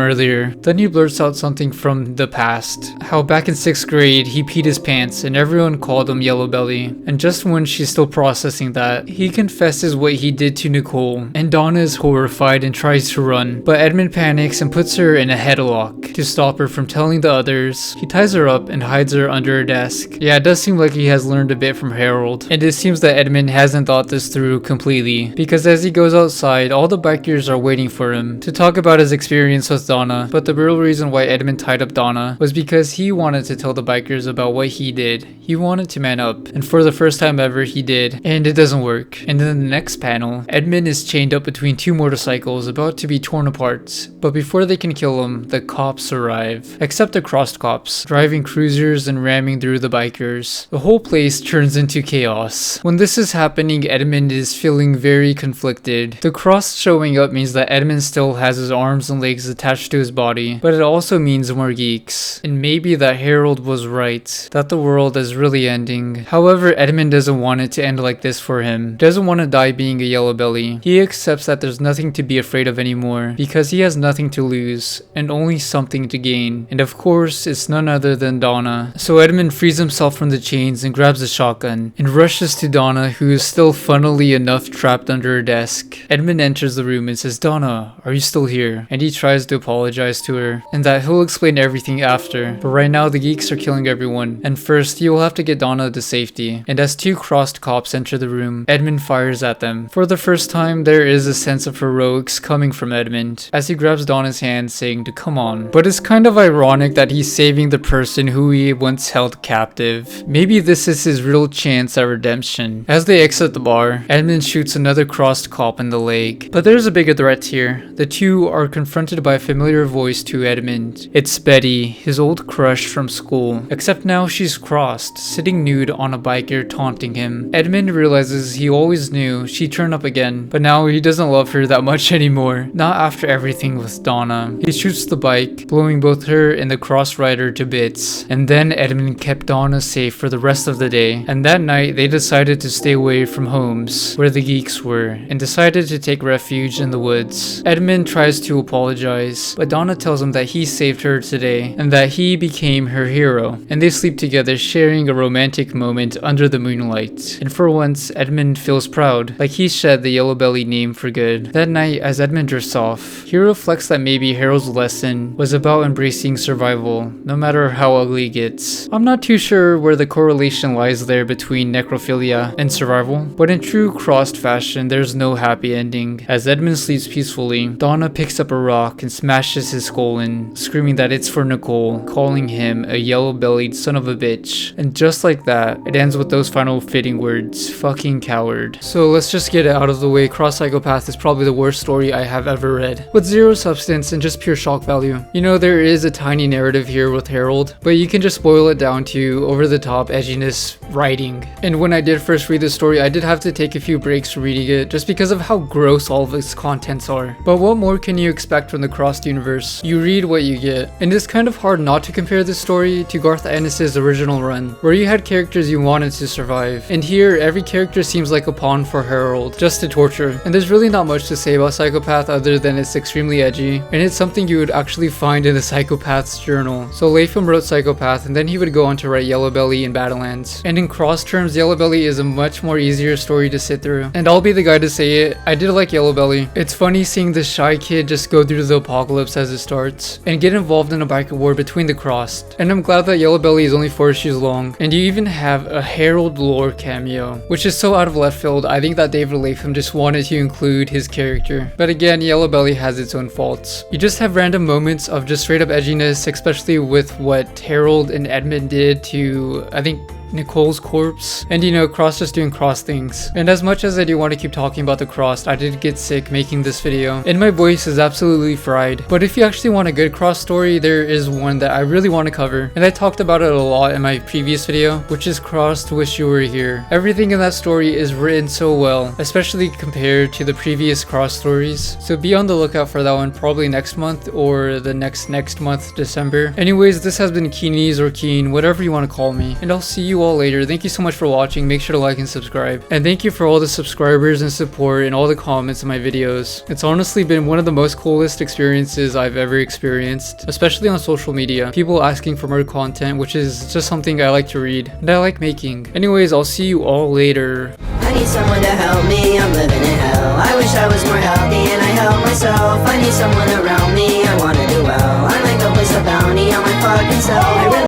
earlier. Then he blurts out something from the past, how back in 6th grade he peed his pants and everyone called him Yellow Belly. And just when she's still processing that, he confesses what he did to Nicole, and Donna is horrified and tries to run, but Edmund panics and puts her in a headlock to stop her from telling the others. He ties her up and hides her under a desk. Yeah, it does seem like he has learned a bit from Harold, and it seems that Edmund hasn't thought this through completely, because as he goes outside, all the bikers are waiting for him to talk about his experience with Donna. But the real reason why Edmund tied up Donna was because he wanted to tell the bikers about what he did. He wanted to man up, and for the first time ever he did, and it doesn't work. And in the next panel, Edmund is chained up between two motorcycles about to be torn apart, but before they can kill him, the cops arrive. Except the crossed cops, driving cruisers and ramming through the bikers. The whole place turns into chaos. When this is happening, Edmund is feeling very conflicted. The cross showing up means that Edmund still has his arms and legs attached to his body, but it also means more geeks. And maybe that Harold was right, that the world is really ending. However, Edmund doesn't want it to end like this for him. He doesn't want to die being a yellow belly. He accepts that there's nothing to be afraid of anymore, because he has nothing to lose, and only something to gain. And of course, it's none other than Donna. So Edmund frees himself from the chains and grabs a shotgun, and rushes to Donna, who is still funnily enough trapped under a desk. Edmund enters the room and says, "Donna, are you still here?" And he tries to apologize to her, and that he'll explain everything after. But right now, the geeks are killing everyone, and first, he will have to get Donna to safety. And as two crossed cops enter the room, Edmund fires at them. For the first time, there is a sense of heroics coming from Edmund, as he grabs Donna's hand, saying to come on. But it's kind of ironic that he's saving the person who he once held captive. Maybe this is his real chance at redemption. As they exit the bar, Edmund shoots another crossed cop in the leg. But there's a bigger threat here. The two are confronted by a familiar voice to Edmund. It's Betty, his old crush from school. Except now she's crossed, sitting nude on a biker taunting him. Edmund realizes he always knew she'd turn up again, but now he doesn't love her that much anymore. Not after everything with Donna. He shoots the bike, blowing both her and the cross rider to bits. And then Edmund kept Donna safe for the rest of the day. And that night, they decided to stay away from homes where the geeks were, and decided to take refuge in the woods. Edmund tries to apologize, but Donna tells him that he saved her today, and that he became her hero. And they sleep together, sharing a romantic moment under the moonlight. And for once, Edmund feels proud, like he shed the yellow belly name for good. That night, as Edmund drifts off, he reflects that maybe Harold's lesson was about embracing survival, no matter how ugly it gets. I'm not too sure where the correlation lies there between necrophilia and survival, but in true crossed fashion, there's no happy ending. As Edmund sleeps peacefully, Donna picks up a rock and smashes his skull in, screaming that it's for Nicole, calling him a yellow-bellied son of a bitch. And just like that, it ends with those final fitting words, fucking coward. So let's just get it out of the way. Cross Psychopath is probably the worst story I have ever read, with zero substance and just pure shock value. You know, there is a tiny narrative here with Harold, but you can just boil it down to over-the-top edginess writing. And when I did first read the story, I did have to take a few breaks reading it just because of how gross all of its contents are. But what more can you expect from the Crossed universe? You read what you get. And it's kind of hard not to compare this story to Garth Ennis's original run, where you had characters you wanted to survive. And here, every character seems like a pawn for Harold, just to torture. And there's really not much to say about Psychopath other than it's extremely edgy, and it's something you would actually find in the Psychopath's journal. So Latham wrote Psychopath, and then he would go on to write Yellow Belly and Badlands. And in cross terms, Yellow Belly is a much more easier story to sit through. And I'll be the guy to say it, I did like Yellow Belly. It's funny seeing this shy kid just go through the apocalypse as it starts, and get involved in a biker war between the Crossed. And I'm glad that Yellow Belly is only 4 issues long, and you even have a Harold lore cameo, which is so out of left field. I think that David Latham just wanted to include his character. But again, Yellow Belly has its own faults. You just have random moments of just straight up edginess, especially with what Harold and Edmund did to, I think, Nicole's corpse, and you know, Cross just doing Cross things. And as much as I do want to keep talking about the Crossed, I did get sick making this video, and my voice is absolutely fried. But if you actually want a good Cross story, there is one that I really want to cover, and I talked about it a lot in my previous video, which is Crossed Wish You Were Here. Everything in that story is written so well, especially compared to the previous Cross stories, so be on the lookout for that one probably next month or the next month, December. Anyways, this has been Keenies or Keen, whatever you want to call me, and I'll see you all later. Thank you so much for watching. Make sure to like and subscribe, and thank you for all the subscribers and support and all the comments in my videos. It's honestly been one of the most coolest experiences I've ever experienced, especially on social media. People asking for more content, which is just something I like to read and I like making. Anyways, I'll see you all later. I need someone to help me, I'm living in hell. I wish I was more healthy and I help myself. I need someone around me, I wanna do well. I might go place a bounty on my fucking self.